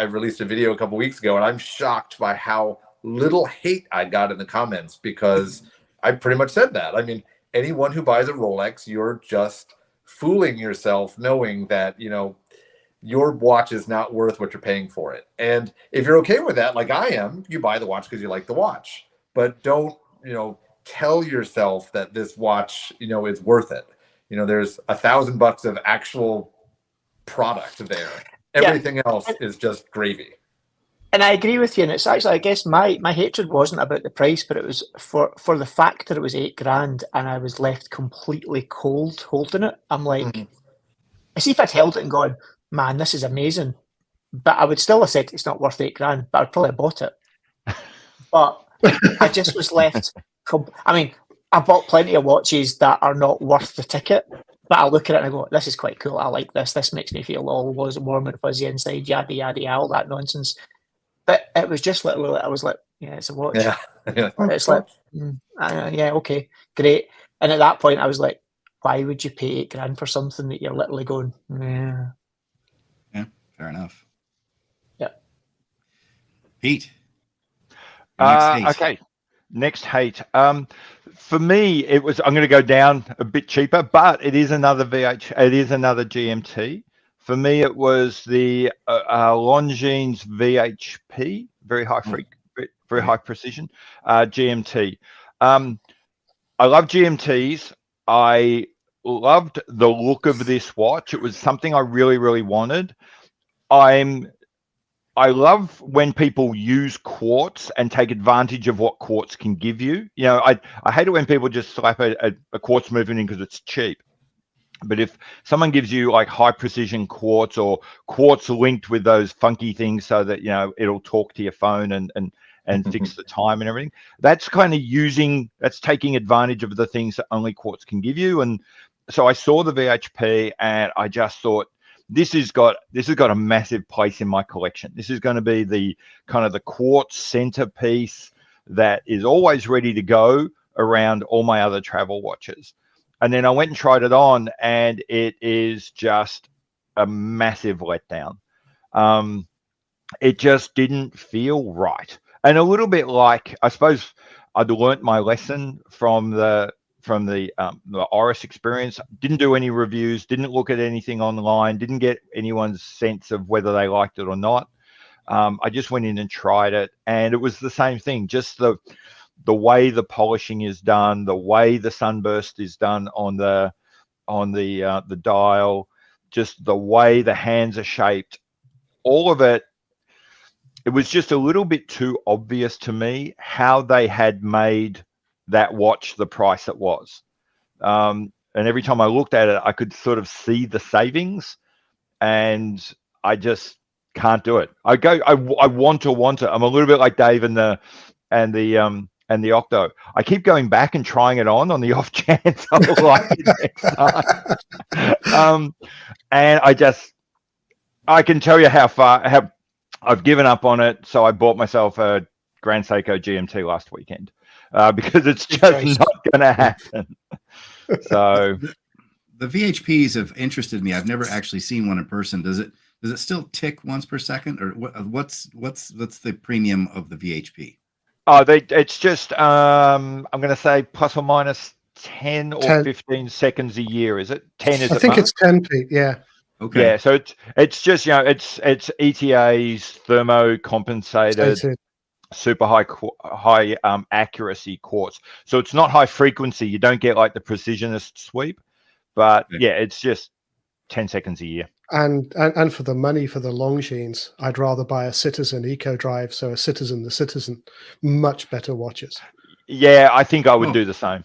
[SPEAKER 5] released a video a couple weeks ago, and I'm shocked by how little hate I got in the comments, because I pretty much said that. I mean, anyone who buys a Rolex, you're just fooling yourself knowing that, your watch is not worth what you're paying for it. And if you're okay with that, like I am, you buy the watch because you like the watch. But don't, tell yourself that this watch, is worth it. There's $1,000 of actual product there. Everything else is just gravy.
[SPEAKER 2] And I agree with you. And it's actually, I guess my hatred wasn't about the price, but it was for the fact that it was $8,000 and I was left completely cold holding it. I'm like, I see if I'd held it and gone, man, this is amazing. But I would still have said it's not worth $8,000, but I'd probably have bought it. But I just was left. I mean, I bought plenty of watches that are not worth the ticket, but I look at it and I go, this is quite cool. I like this. This makes me feel all warm and fuzzy inside, yada, yada, yada, all that nonsense. But it was just literally, I was like, yeah, it's a watch.
[SPEAKER 5] Yeah.
[SPEAKER 2] It's like, yeah, okay, great. And at that point, I was like, why would you pay $8,000 for something that you're literally going, yeah.
[SPEAKER 1] Yeah, fair enough.
[SPEAKER 2] Yeah.
[SPEAKER 1] Pete.
[SPEAKER 3] Okay. Next hate. For me, it was. I'm going to go down a bit cheaper, but it is another It is another GMT. For me, it was the Longines VHP, very high very high precision GMT. I love GMTs. I loved the look of this watch. It was something I really, really wanted. I love when people use quartz and take advantage of what quartz can give you. You know, I hate it when people just slap a quartz movement in because it's cheap. But if someone gives you like high precision quartz or quartz linked with those funky things so that, you know, it'll talk to your phone and fix the time and everything, that's kind of that's taking advantage of the things that only quartz can give you. And so I saw the VHP and I just thought, this has got a massive place in my collection. This is going to be the kind of the quartz centerpiece that is always ready to go around all my other travel watches. And then I went and tried it on, and it is just a massive letdown. It just didn't feel right, and a little bit like, I suppose I'd learnt my lesson from the Oris experience. Didn't do any reviews, didn't look at anything online, didn't get anyone's sense of whether they liked it or not. I just went in and tried it, and it was the same thing. Just the way the polishing is done, the way the sunburst is done on the dial, just the way the hands are shaped, all of it. It was just a little bit too obvious to me how they had made that watch the price it was. And every time I looked at it, I could sort of see the savings, and I just can't do it. I want to. I'm a little bit like Dave and the Octo. I keep going back and trying it on the off chance I'll like it next time. And I can tell you how I've given up on it. So I bought myself a Grand Seiko GMT last weekend. Because it's just not going to happen. So
[SPEAKER 1] the VHPs have interested me. I've never actually seen one in person. Does it still tick once per second, or what's the premium of the VHP?
[SPEAKER 3] Oh, it's just I'm going to say plus or minus 10 or 15 seconds a year. Is it 10? I
[SPEAKER 4] think it's 10, Pete. Yeah.
[SPEAKER 1] Okay.
[SPEAKER 3] Yeah. So it's just, you know, it's ETAs, thermocompensated, super high accuracy quartz. So it's not high frequency. You don't get like the precisionist sweep, but yeah, it's just 10 seconds a year.
[SPEAKER 4] And for the money for the Longines, I'd rather buy a Citizen Eco Drive. So the Citizen, much better watches.
[SPEAKER 3] Yeah, I think I would do the same.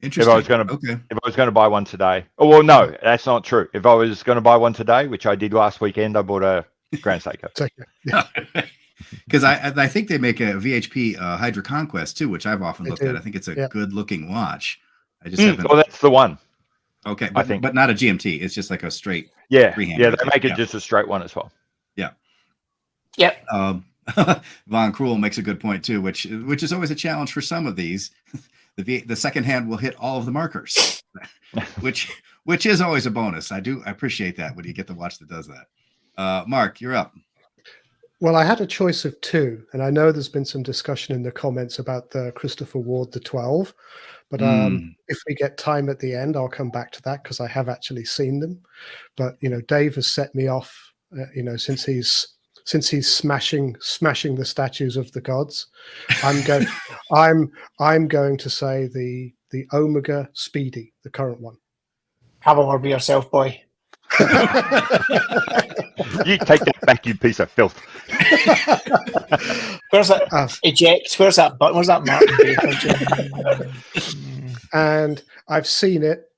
[SPEAKER 1] Interesting.
[SPEAKER 3] If I was going to buy one today. Oh, well, no, that's not true. If I was going to buy one today, which I did last weekend, I bought a Grand Seiko.
[SPEAKER 4] Yeah.
[SPEAKER 1] Because I think they make a VHP Hydra Conquest too, which I've often looked at. I think it's a good looking watch. I just haven't.
[SPEAKER 3] Well, that's the one.
[SPEAKER 1] Okay, but not a GMT. It's just like a straight.
[SPEAKER 3] Freehand. Yeah, they make it just a straight one as well.
[SPEAKER 1] Yeah.
[SPEAKER 2] Yep.
[SPEAKER 1] Von Krul makes a good point too, which is always a challenge for some of these. The second hand will hit all of the markers, which is always a bonus. I appreciate that when you get the watch that does that. Mark, you're up.
[SPEAKER 4] Well, I had a choice of two, and I know there's been some discussion in the comments about the Christopher Ward, the 12. But if we get time at the end, I'll come back to that because I have actually seen them. But Dave has set me off. Since he's smashing the statues of the gods, I'm going to say the Omega Speedy, the current one.
[SPEAKER 2] Have a word with yourself, boy.
[SPEAKER 3] You take that back, you piece of filth.
[SPEAKER 2] Where's that eject? Where's that button? Where's that Martin?
[SPEAKER 4] And I've seen it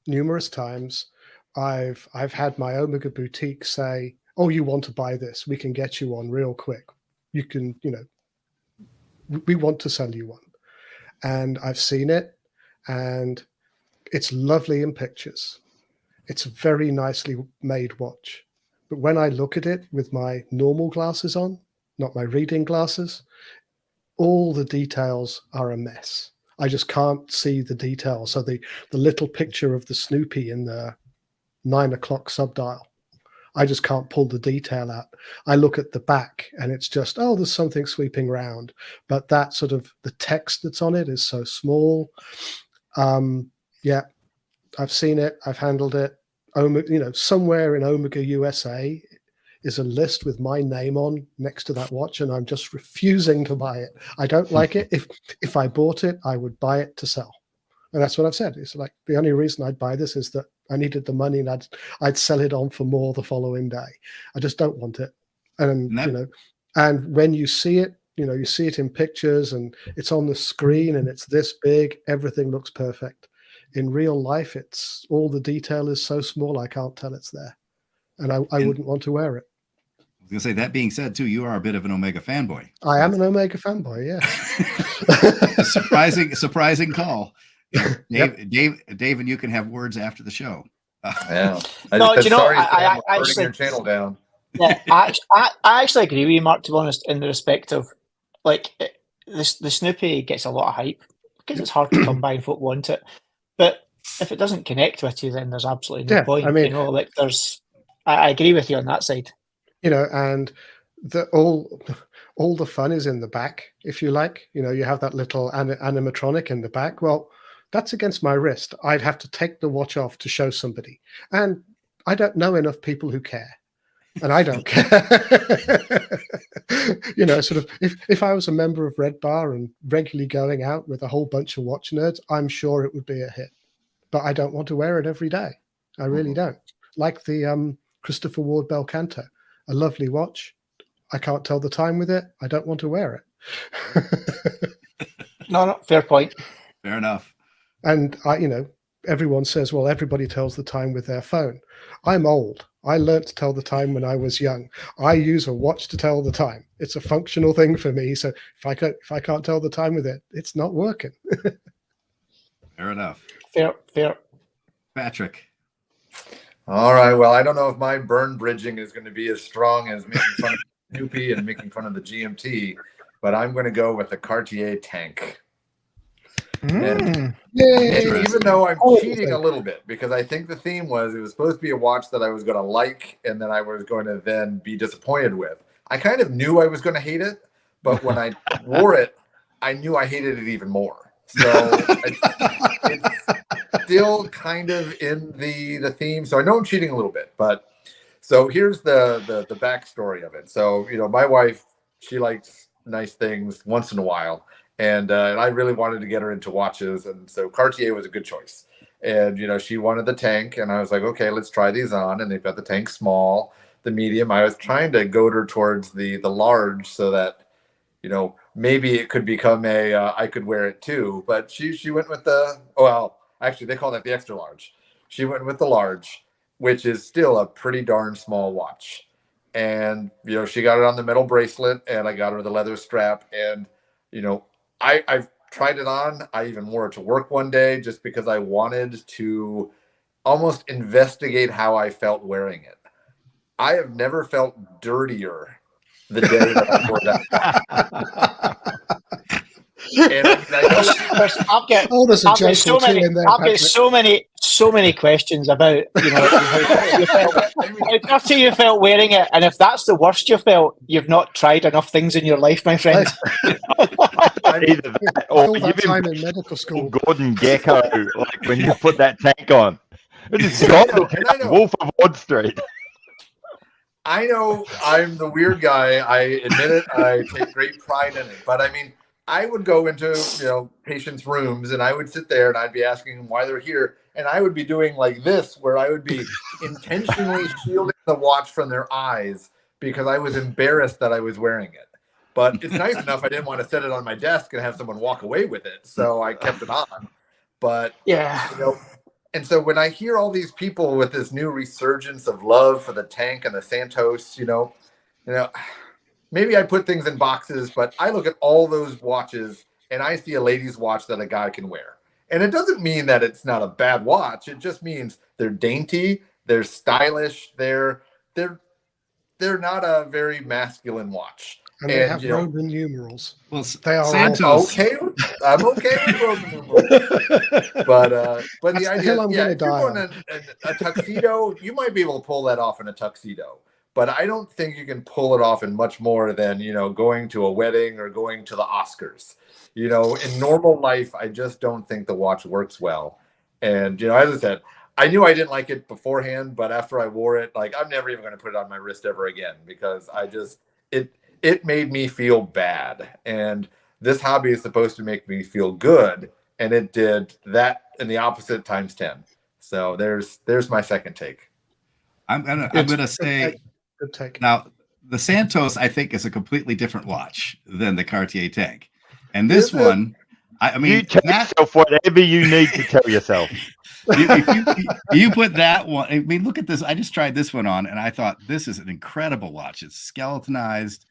[SPEAKER 4] numerous times. I've had my Omega boutique say, "Oh, you want to buy this? We can get you one real quick. You can, we want to sell you one." And I've seen it, and it's lovely in pictures. It's a very nicely made watch. But when I look at it with my normal glasses on, not my reading glasses, all the details are a mess. I just can't see the details. So the little picture of the Snoopy in the 9 o'clock subdial, I just can't pull the detail out. I look at the back and it's just, oh, there's something sweeping round. But that sort of the text that's on it is so small. Yeah, I've seen it. I've handled it. Somewhere in Omega USA is a list with my name on next to that watch, and I'm just refusing to buy it. I don't like it. If I bought it, I would buy it to sell. And that's what I've said. It's like the only reason I'd buy this is that I needed the money and I'd sell it on for more the following day. I just don't want it. And and when you see it, you see it in pictures and it's on the screen and it's this big, everything looks perfect. In real life, it's all the detail is so small I can't tell it's there. And I wouldn't want to wear it.
[SPEAKER 1] I was gonna say, that being said, too, you are a bit of an Omega fanboy.
[SPEAKER 4] I am an Omega fanboy, yeah.
[SPEAKER 1] surprising call. Dave, and you can have words after the show.
[SPEAKER 5] Yeah.
[SPEAKER 2] I
[SPEAKER 5] actually your channel down.
[SPEAKER 2] Yeah, I actually agree with you, Mark. To be honest, in the respect of the Snoopy gets a lot of hype because it's hard to come by and folk want it. But if it doesn't connect with you, then there's absolutely no point. I mean, I agree with you on that side.
[SPEAKER 4] And all the fun is in the back, if you like. You have that little animatronic in the back. Well, that's against my wrist. I'd have to take the watch off to show somebody. And I don't know enough people who care. And I don't care. Sort of, if I was a member of Red Bar and regularly going out with a whole bunch of watch nerds, I'm sure it would be a hit. But I don't want to wear it every day. I really don't. Like the Christopher Ward Belcanto, a lovely watch. I can't tell the time with it. I don't want to wear it.
[SPEAKER 2] No, fair point.
[SPEAKER 1] Fair enough.
[SPEAKER 4] And everyone says, well, everybody tells the time with their phone. I'm old. I learned to tell the time when I was young. I use a watch to tell the time. It's a functional thing for me. So if I can't tell the time with it, it's not working.
[SPEAKER 1] Fair enough.
[SPEAKER 2] Fair.
[SPEAKER 1] Patrick.
[SPEAKER 5] All right. Well, I don't know if my burn bridging is going to be as strong as making fun of Snoopy and making fun of the GMT, but I'm going to go with the Cartier tank. And even though I'm cheating a little bit, because I think the theme was it was supposed to be a watch that I was going to like and then I was going to then be disappointed with. I kind of knew I was going to hate it, but when I wore it, I knew I hated it even more. So it's still kind of in the theme. So I know I'm cheating a little bit, but so here's the backstory of it. So, my wife, she likes nice things once in a while. And I really wanted to get her into watches. And so Cartier was a good choice. And, she wanted the tank. And I was like, okay, let's try these on. And they've got the tank small, the medium. I was trying to goad her towards the large so that, maybe it could become I could wear it too. But she went with actually, they call that the extra large. She went with the large, which is still a pretty darn small watch. And, she got it on the metal bracelet and I got her the leather strap. And, I've tried it on. I even wore it to work one day just because I wanted to almost investigate how I felt wearing it. I have never felt dirtier the day that I wore that. And
[SPEAKER 2] I've got so many questions about how dirty you felt wearing it, and if that's the worst you felt, you've not tried enough things in your life, my friend.
[SPEAKER 3] Either that, or you've been
[SPEAKER 4] in medical school.
[SPEAKER 3] Gordon Gecko, like when you put that tank on. It's like Wolf of Wall Street.
[SPEAKER 5] I know I'm the weird guy. I admit it. I take great pride in it. But I mean, I would go into, patients' rooms and I would sit there and I'd be asking them why they're here. And I would be doing like this, where I would be intentionally shielding the watch from their eyes because I was embarrassed that I was wearing it. But it's nice enough. I didn't want to set it on my desk and have someone walk away with it. So I kept it on. But, and so when I hear all these people with this new resurgence of love for the tank and the Santos, maybe I put things in boxes, but I look at all those watches and I see a lady's watch that a guy can wear. And it doesn't mean that it's not a bad watch. It just means they're dainty, they're stylish, they're not a very masculine watch.
[SPEAKER 4] And they
[SPEAKER 5] And,
[SPEAKER 4] have
[SPEAKER 5] you know,
[SPEAKER 4] Roman numerals.
[SPEAKER 1] Well,
[SPEAKER 4] They are
[SPEAKER 1] Santos.
[SPEAKER 5] I'm okay with Roman numerals. But
[SPEAKER 4] That's
[SPEAKER 5] the idea
[SPEAKER 4] hill
[SPEAKER 5] is,
[SPEAKER 4] I'm
[SPEAKER 5] yeah,
[SPEAKER 4] gonna
[SPEAKER 5] if you're
[SPEAKER 4] die
[SPEAKER 5] going
[SPEAKER 4] on.
[SPEAKER 5] in a tuxedo, you might be able to pull that off in a tuxedo. But I don't think you can pull it off in much more than, you know, going to a wedding or going to the Oscars. You know, in normal life, I just don't think the watch works well. And, you know, as I said, I knew I didn't like it beforehand, but after I wore it, like, I'm never even going to put it on my wrist ever again, because it made me feel bad. And this hobby is supposed to make me feel good, and it did that in the opposite times 10. So there's my second take.
[SPEAKER 1] I'm gonna say
[SPEAKER 4] Good take.
[SPEAKER 1] now the Santos, I think, is a completely different watch than the Cartier tank. And this
[SPEAKER 5] Is it?
[SPEAKER 1] one, I
[SPEAKER 3] You
[SPEAKER 1] mean,
[SPEAKER 3] tell
[SPEAKER 1] that
[SPEAKER 3] yourself whatever you need to tell yourself.
[SPEAKER 1] you put that one. I mean, look at this. I just tried this one on, and I thought this is an incredible watch. It's skeletonized.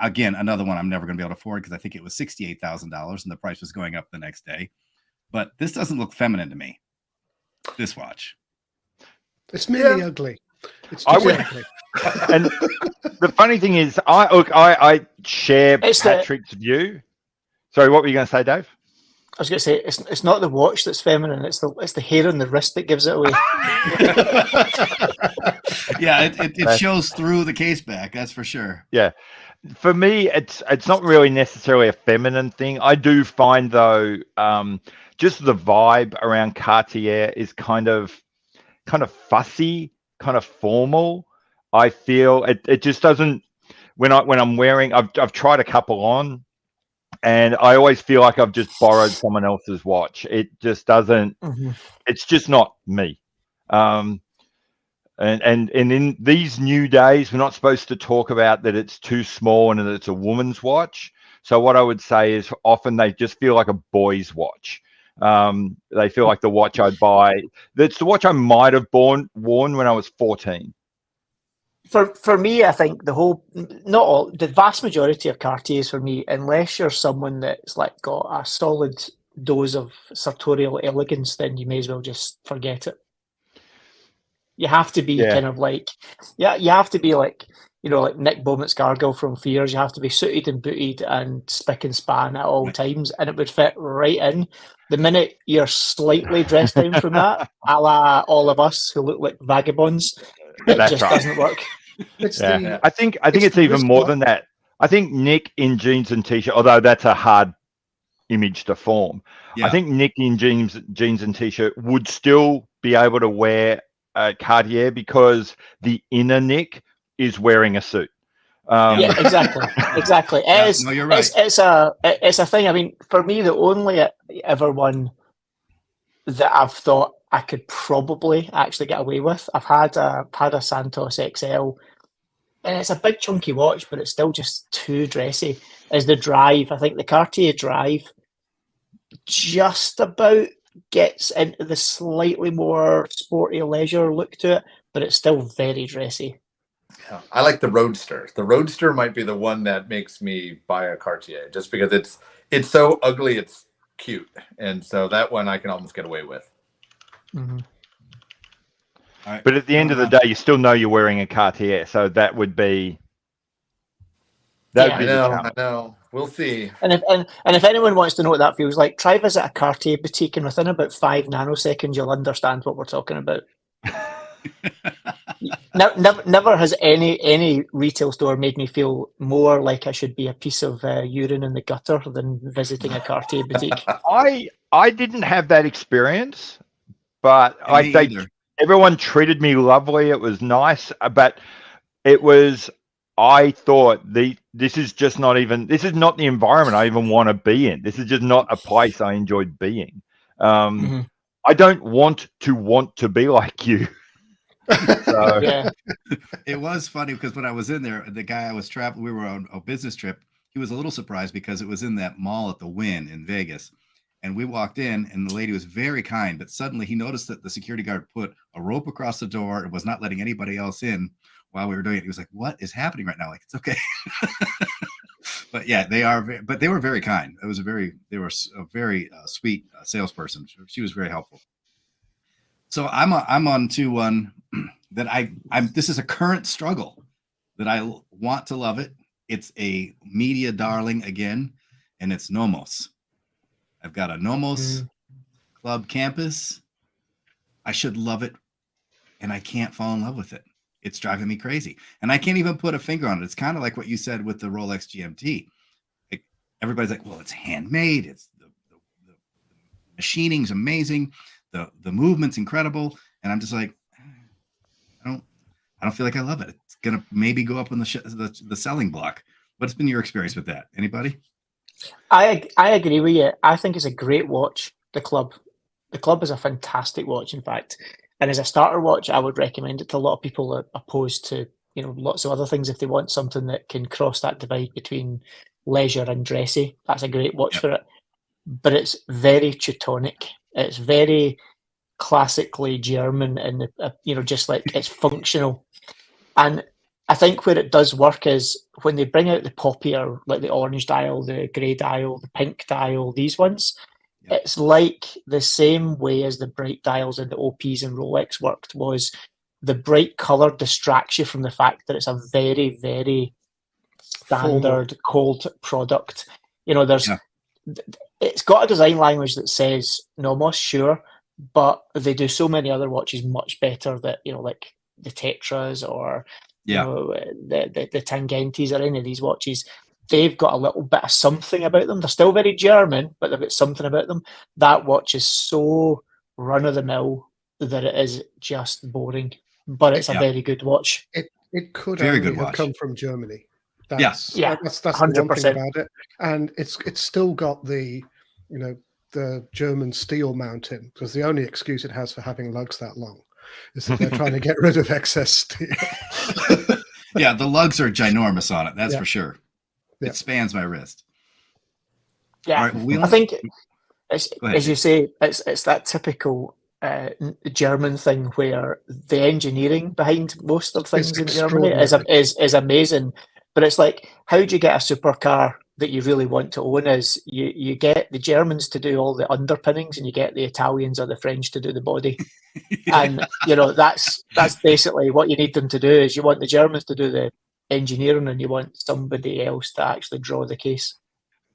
[SPEAKER 1] Again, another one I'm never going to be able to afford, because I think it was $68,000, and the price was going up the next day. But this doesn't look feminine to me. This watch.
[SPEAKER 4] It's merely ugly. It's
[SPEAKER 3] I
[SPEAKER 4] just
[SPEAKER 3] would-
[SPEAKER 4] ugly.
[SPEAKER 3] And the funny thing is, I share
[SPEAKER 2] It's
[SPEAKER 3] Patrick's view. Sorry, what were you going to say, Dave?
[SPEAKER 2] I was going to say it's not the watch that's feminine. It's the hair on the wrist that gives it away.
[SPEAKER 1] Yeah, it shows through the case back. That's for sure.
[SPEAKER 3] Yeah. For me, it's not really necessarily a feminine thing. I do find, though, just the vibe around Cartier is kind of fussy, kind of formal. I feel it just doesn't. When I'm wearing, I've tried a couple on, and I always feel like I've just borrowed someone else's watch. It just doesn't.
[SPEAKER 2] Mhm.
[SPEAKER 3] It's just not me. And in these new days, we're not supposed to talk about that it's too small and that it's a woman's watch. So what I would say is, often they just feel like a boy's watch. They feel like the watch I'd buy. That's the watch I might have worn when I was 14.
[SPEAKER 2] For me, I think the vast majority of Cartiers for me, unless you're someone that's like got a solid dose of sartorial elegance, then you may as well just forget it. You have to be kind of like, you have to be like, you know, like Nick Beaumont's Gargle from Fears. You have to be suited and booted and spick and span at all times, and it would fit right in. The minute you're slightly dressed down from that, a la all of us who look like vagabonds, it just doesn't work.
[SPEAKER 3] I think it's even more than that. I think Nick in jeans and t-shirt, although that's a hard image to form, I think Nick in jeans and t-shirt would still be able to wear Cartier, because the inner Nick is wearing a suit.
[SPEAKER 2] Yeah, exactly.
[SPEAKER 1] No, you're right.
[SPEAKER 2] It's a thing. I mean, for me, the only ever one that I've thought I could probably actually get away with, I've had a Santos XL, and it's a big chunky watch, but it's still just too dressy. Is the Drive? I think the Cartier Drive just about gets into the slightly more sporty leisure look to it, but it's still very dressy.
[SPEAKER 5] Yeah, I like the Roadster. The Roadster might be the one that makes me buy a Cartier, just because it's so ugly, it's cute, and so that one I can almost get away with.
[SPEAKER 2] Mm-hmm.
[SPEAKER 1] Right.
[SPEAKER 3] But at the end of the day, you still know you're wearing a Cartier, so that would be the challenge.
[SPEAKER 5] I know. We'll see.
[SPEAKER 2] And if anyone wants to know what that feels like, try visit a Cartier boutique, and within about 5 nanoseconds, you'll understand what we're talking about. Never has any retail store made me feel more like I should be a piece of urine in the gutter than visiting a Cartier boutique.
[SPEAKER 3] I didn't have that experience, but everyone treated me lovely. It was nice, but it was. I thought this is not the environment I even want to be in. This is just not a place I enjoyed being. I don't want to be like you. So.
[SPEAKER 2] Yeah.
[SPEAKER 1] It was funny because when I was in there, the guy I was traveling, we were on a business trip. He was a little surprised because it was in that mall at the Wynn in Vegas. And we walked in, and the lady was very kind, but suddenly he noticed that the security guard put a rope across the door and was not letting anybody else in while we were doing it. He was like, "What is happening right now?" Like, it's okay. But yeah, they were very kind. They were a very sweet salesperson. She was very helpful. So I'm on to one that this is a current struggle that I want to love it. It's a media darling again, and it's Nomos. I've got a Nomos Club Campus. I should love it, and I can't fall in love with it. It's driving me crazy, and I can't even put a finger on it. It's kind of like what you said with the Rolex GMT. Like, everybody's like, well, it's handmade. It's the machining's amazing. The movement's incredible, and I'm just like, I don't feel like I love it. It's gonna maybe go up on the selling block. What's been your experience with that? Anybody?
[SPEAKER 2] I agree with you. I think it's a great watch. The club is a fantastic watch, in fact. And as a starter watch, I would recommend it to a lot of people opposed to lots of other things. If they want something that can cross that divide between leisure and dressy, that's a great watch for it. But it's very Teutonic. It's very classically German, and just like it's functional. And I think where it does work is when they bring out the poppier, like the orange dial, the grey dial, the pink dial, these ones. It's like the same way as the bright dials in the OPs and Rolex worked, was the bright colour distracts you from the fact that it's a very, very standard cold product. It's got a design language that says Nomos, sure, but they do so many other watches much better that, like the Tetras or the Tangentes or any of these watches. They've got a little bit of something about them. They're still very German, but they've got something about them. That watch is so run-of-the-mill that it is just boring. But it's a very good watch.
[SPEAKER 4] It could
[SPEAKER 1] very
[SPEAKER 4] only
[SPEAKER 1] good
[SPEAKER 4] have
[SPEAKER 1] watch.
[SPEAKER 4] come from Germany.
[SPEAKER 2] That's
[SPEAKER 4] 100%. The one thing about it. And it's still got the German steel mounting, because the only excuse it has for having lugs that long is that they're trying to get rid of excess steel.
[SPEAKER 1] Yeah, the lugs are ginormous on it. That's for sure.
[SPEAKER 4] Yeah.
[SPEAKER 1] It spans my wrist.
[SPEAKER 2] Yeah,
[SPEAKER 1] right, well,
[SPEAKER 2] I think, as you say, it's that typical German thing where the engineering behind most of things in Germany is amazing. But it's like, how do you get a supercar that you really want to own? Is you get the Germans to do all the underpinnings, and you get the Italians or the French to do the body. And that's basically what you need them to do. Is you want the Germans to do the engineering, and you want somebody else to actually draw the case.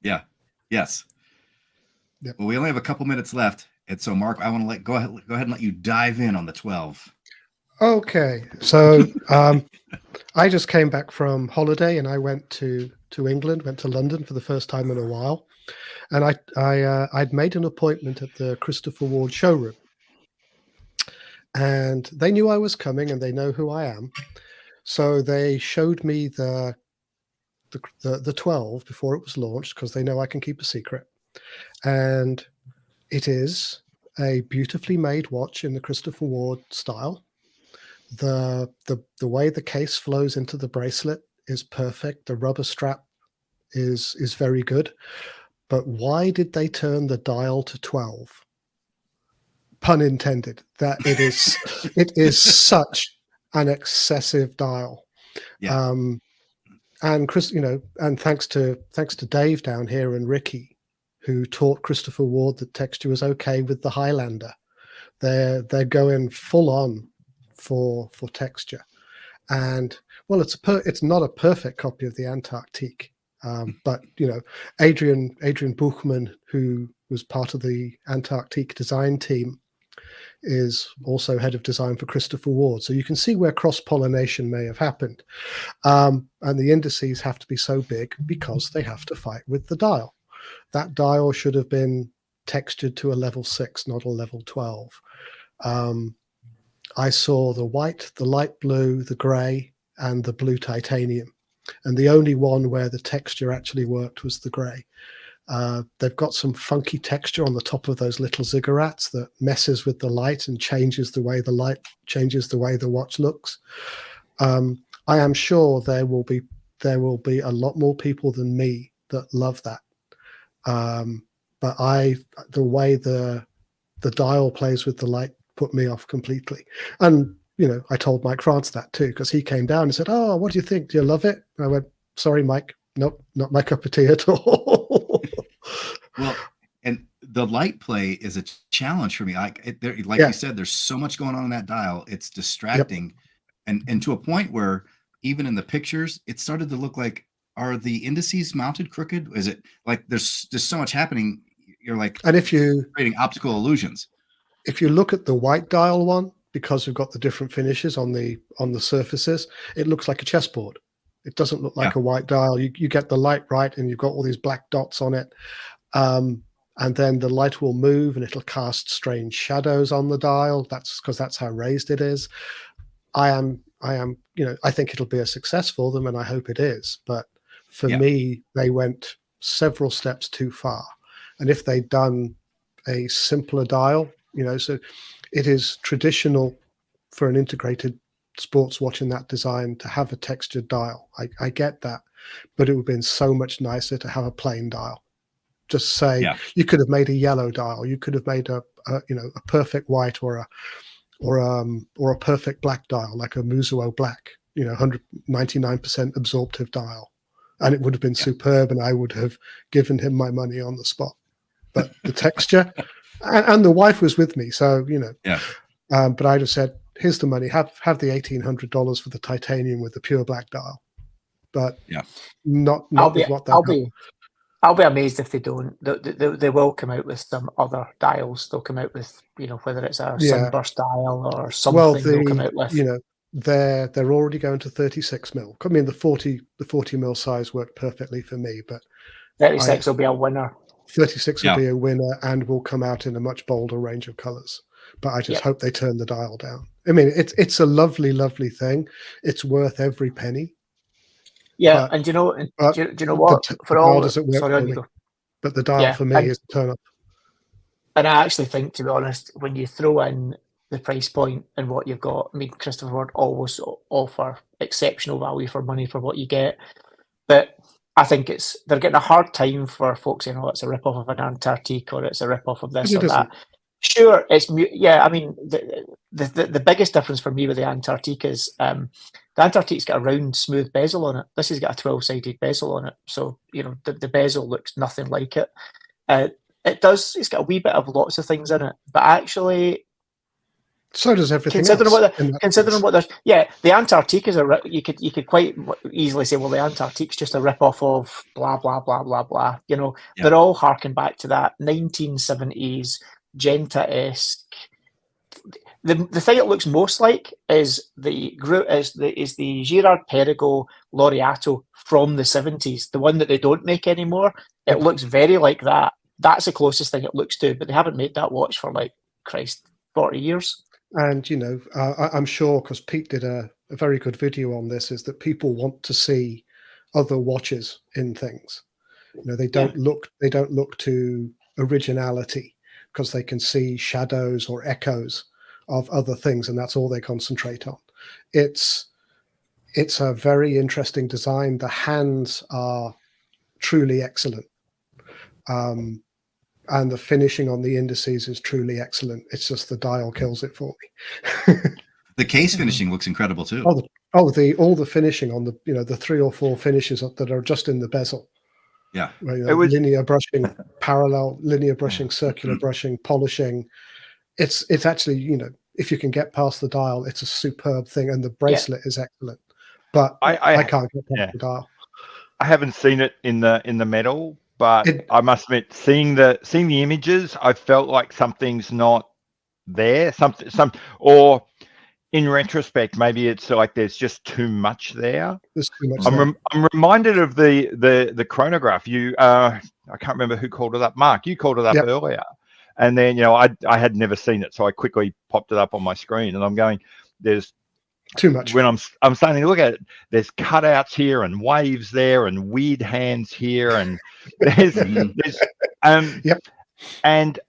[SPEAKER 1] Yeah. Yes. Yep. Well, we only have a couple minutes left, and so Mark, I want to go ahead and let you dive in on the 12.
[SPEAKER 4] Okay, so I just came back from holiday, and I went to England, went to London for the first time in a while, and I'd made an appointment at the Christopher Ward showroom, and they knew I was coming, and they know who I am. So they showed me the 12 before it was launched, because they know I can keep a secret. And it is a beautifully made watch in the Christopher Ward style. The way the case flows into the bracelet is perfect. The rubber strap is very good. But why did they turn the dial to 12? Pun intended. That it is such an excessive dial.
[SPEAKER 1] Yeah.
[SPEAKER 4] And Chris, and thanks to Dave down here and Ricky, who taught Christopher Ward that texture was okay with the Highlander. They're going full on for texture, and well, it's not a perfect copy of the Antarctique, but Adrian Buchmann, who was part of the Antarctique design team, is also head of design for Christopher Ward. So you can see where cross-pollination may have happened. And the indices have to be so big because they have to fight with the dial. That dial should have been textured to a level 6, not a level 12. I saw the white, the light blue, the grey, and the blue titanium. And the only one where the texture actually worked was the grey. They've got some funky texture on the top of those little ziggurats that messes with the light and changes the way the light changes the way the watch looks. I am sure there will be a lot more people than me that love that. But the way the dial plays with the light put me off completely. And I told Mike France that too, because he came down and said, "Oh, what do you think? Do you love it?" And I went, "Sorry, Mike, nope, not my cup of tea at all."
[SPEAKER 1] Well, and the light play is a challenge for me. You said, there's so much going on in that dial. It's distracting, and to a point where even in the pictures, it started to look like are the indices mounted crooked? Is it like there's just so much happening? You're like,
[SPEAKER 4] And if you
[SPEAKER 1] creating optical illusions.
[SPEAKER 4] look at the white dial one, because we've got the different finishes on the surfaces, it looks like a chessboard. It doesn't look like a white dial. You get the light right, and you've got all these black dots on it. And then the light will move and it'll cast strange shadows on the dial. That's because that's how raised it is. I am, I think it'll be a success for them, and I hope it is. But for me, they went several steps too far. And if they'd done a simpler dial, so it is traditional for an integrated sports watch in that design to have a textured dial. I get that, but it would have been so much nicer to have a plain dial. Just say you could have made a yellow dial. You could have made a perfect white or a perfect black dial, like a Musuo black, 199% absorptive dial, and it would have been superb. And I would have given him my money on the spot. But the texture, and the wife was with me, so but I'd have said, "Here's the money. Have the $1,800 for the titanium with the pure black dial." But not with what they.
[SPEAKER 2] I'll be amazed if they don't. They will come out with some other dials. They'll come out with, whether it's a sunburst dial or something.
[SPEAKER 4] Well,
[SPEAKER 2] they'll come out with.
[SPEAKER 4] They're already going to 36 mil. I mean, the 40 mil size worked perfectly for me, but
[SPEAKER 2] 36 will be a winner.
[SPEAKER 4] 36 will be a winner and will come out in a much bolder range of colors. But I just hope they turn the dial down. I mean, it's a lovely, lovely thing. It's worth every penny.
[SPEAKER 2] Yeah, and do you know what? For all,
[SPEAKER 4] but the dial for me is the turn up.
[SPEAKER 2] And I actually think, to be honest, when you throw in the price point and what you've got, I mean, Christopher Ward always offer exceptional value for money for what you get, but I think they're getting a hard time for folks saying, "Oh, it's a rip off of an Antarctique or it's a rip off of this or that." Sure, I mean, the biggest difference for me with the Antarctique is the Antarctique's got a round, smooth bezel on it. This has got a 12-sided bezel on it, so the bezel looks nothing like it. It's got a wee bit of lots of things in it, but actually,
[SPEAKER 4] so does everything
[SPEAKER 2] considering
[SPEAKER 4] else.
[SPEAKER 2] What there's, the Antarctique is you could quite easily say, well, the Antarctique's just a rip off of blah blah blah blah blah. They're all harking back to that 1970s Genta-esque. The thing it looks most like is the Girard Perregaux Laureato from the 70s, the one that they don't make anymore. It looks very like that. That's the closest thing it looks to, but they haven't made that watch for 40 years.
[SPEAKER 4] And I'm sure, because Pete did a very good video on this, is that people want to see other watches in things. They don't look to originality, because they can see shadows or echoes of other things, and that's all they concentrate on. It's a very interesting design. The hands are truly excellent, and the finishing on the indices is truly excellent. It's just the dial kills it for me.
[SPEAKER 1] The case finishing looks incredible too.
[SPEAKER 4] All the finishing on the 3 or 4 finishes that are just in the bezel.
[SPEAKER 1] Yeah,
[SPEAKER 4] it was linear brushing, parallel linear brushing, circular brushing, polishing. It's actually, if you can get past the dial, it's a superb thing, and the bracelet is excellent. But I can't get past the dial.
[SPEAKER 3] I haven't seen it in the metal, but I must admit, seeing the images, I felt like something's not there. Or in retrospect, maybe it's like there's just too much there.
[SPEAKER 4] There's too much.
[SPEAKER 3] I'm reminded of the chronograph. I can't remember who called it up. Mark, you called it up earlier, and then I had never seen it, so I quickly popped it up on my screen, and I'm going, there's
[SPEAKER 4] too much.
[SPEAKER 3] When I'm starting to look at it, there's cutouts here and waves there and weird hands here, and there's and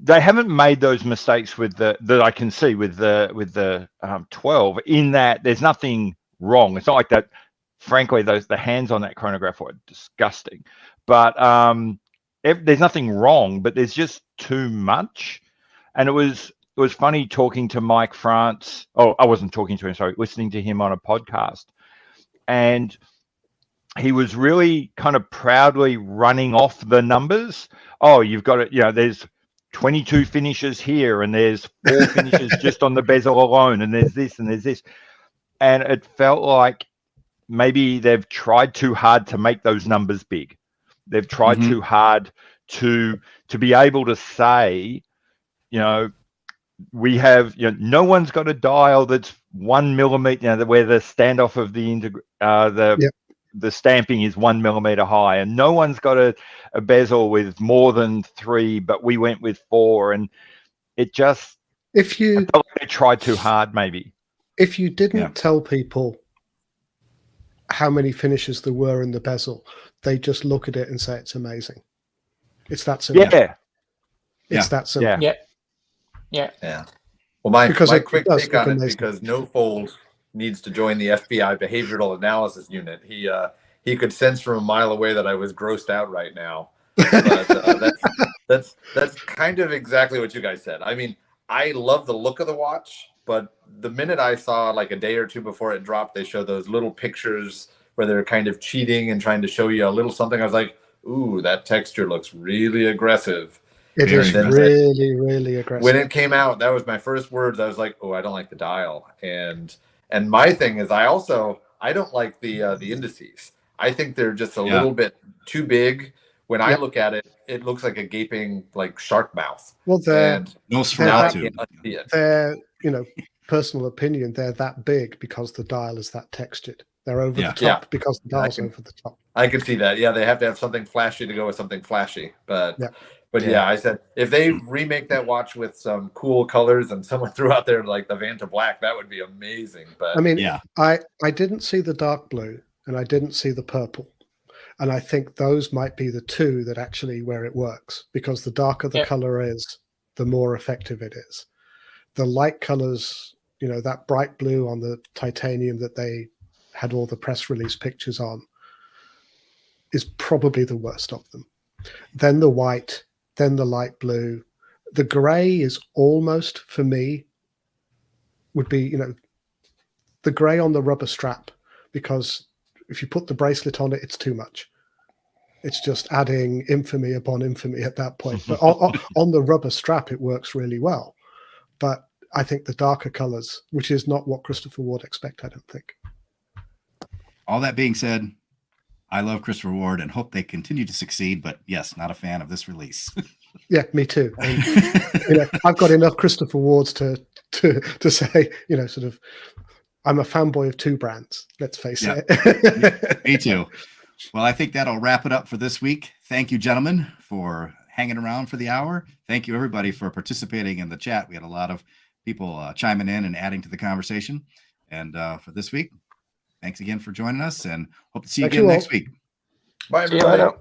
[SPEAKER 3] they haven't made those mistakes with that I can see with the 12, in that there's nothing wrong. It's not like that. Frankly, the hands on that chronograph were disgusting, but there's nothing wrong, but there's just too much. And it was funny talking to Mike France. Oh, I wasn't talking to him, sorry, listening to him on a podcast, and he was really kind of proudly running off the numbers. Oh, you've got it. There's 22 finishes here, and there's 4 finishes just on the bezel alone, and there's this and there's this. And it felt like maybe they've tried too hard to make those numbers big. They've tried too hard to be able to say, you know, we have, you know, no one's got a dial that's 1 millimeter, you know, where the standoff of the stamping is 1 millimeter high, and no one's got a bezel with more than 3, but we went with 4, and it just, I felt like they tried too hard, maybe.
[SPEAKER 4] If you didn't tell people how many finishes there were in the bezel, they just look at it and say it's amazing. It's that simple. It's that simple.
[SPEAKER 5] Yeah. Well, my quick take on it, because No Fold needs to join the FBI behavioral analysis unit. He could sense from a mile away that I was grossed out right now. But that's kind of exactly what you guys said. I mean, I love the look of the watch, but the minute I saw, like a day or two before it dropped, they show those little pictures where they're kind of cheating and trying to show you a little something. I was like, ooh, that texture looks really aggressive.
[SPEAKER 4] It is really, really aggressive.
[SPEAKER 5] When it came out, that was my first words. I was like, oh, I don't like the dial. And my thing is, I don't like the indices. I think they're just a little bit too big. When I look at it, it looks like a gaping, like, shark mouth.
[SPEAKER 4] Well, they're, you know, personal opinion, they're that big because the dial is that textured. They're over the top because the dial's over the top. I
[SPEAKER 5] can see that. Yeah, they have to have something flashy to go with something flashy. But I said, if they remake that watch with some cool colors and someone threw out there like the Vanta Black, that would be amazing. But
[SPEAKER 4] I mean, I didn't see the dark blue and I didn't see the purple. And I think those might be the two that actually where it works, because the darker the color is, the more effective it is. The light colors, you know, that bright blue on the titanium that they had all the press release pictures on, is probably the worst of them. Then the white, then the light blue. The gray is almost, for me, would be, you know, the gray on the rubber strap, because if you put the bracelet on it, it's too much. It's just adding infamy upon infamy at that point. But on the rubber strap, it works really well. But I think the darker colors, which is not what Christopher Ward expect, I don't think.
[SPEAKER 1] All that being said, I love Christopher Ward and hope they continue to succeed. But yes, not a fan of this release.
[SPEAKER 4] Yeah, me too. And, you know, I've got enough Christopher Wards to say, you know, sort of, I'm a fanboy of two brands. Let's face it.
[SPEAKER 1] Me too. Well, I think that'll wrap it up for this week. Thank you, gentlemen, for hanging around for the hour. Thank you, everybody, for participating in the chat. We had a lot of people chiming in and adding to the conversation. And for this week, thanks again for joining us, and hope to see you again next week.
[SPEAKER 5] Bye, everybody.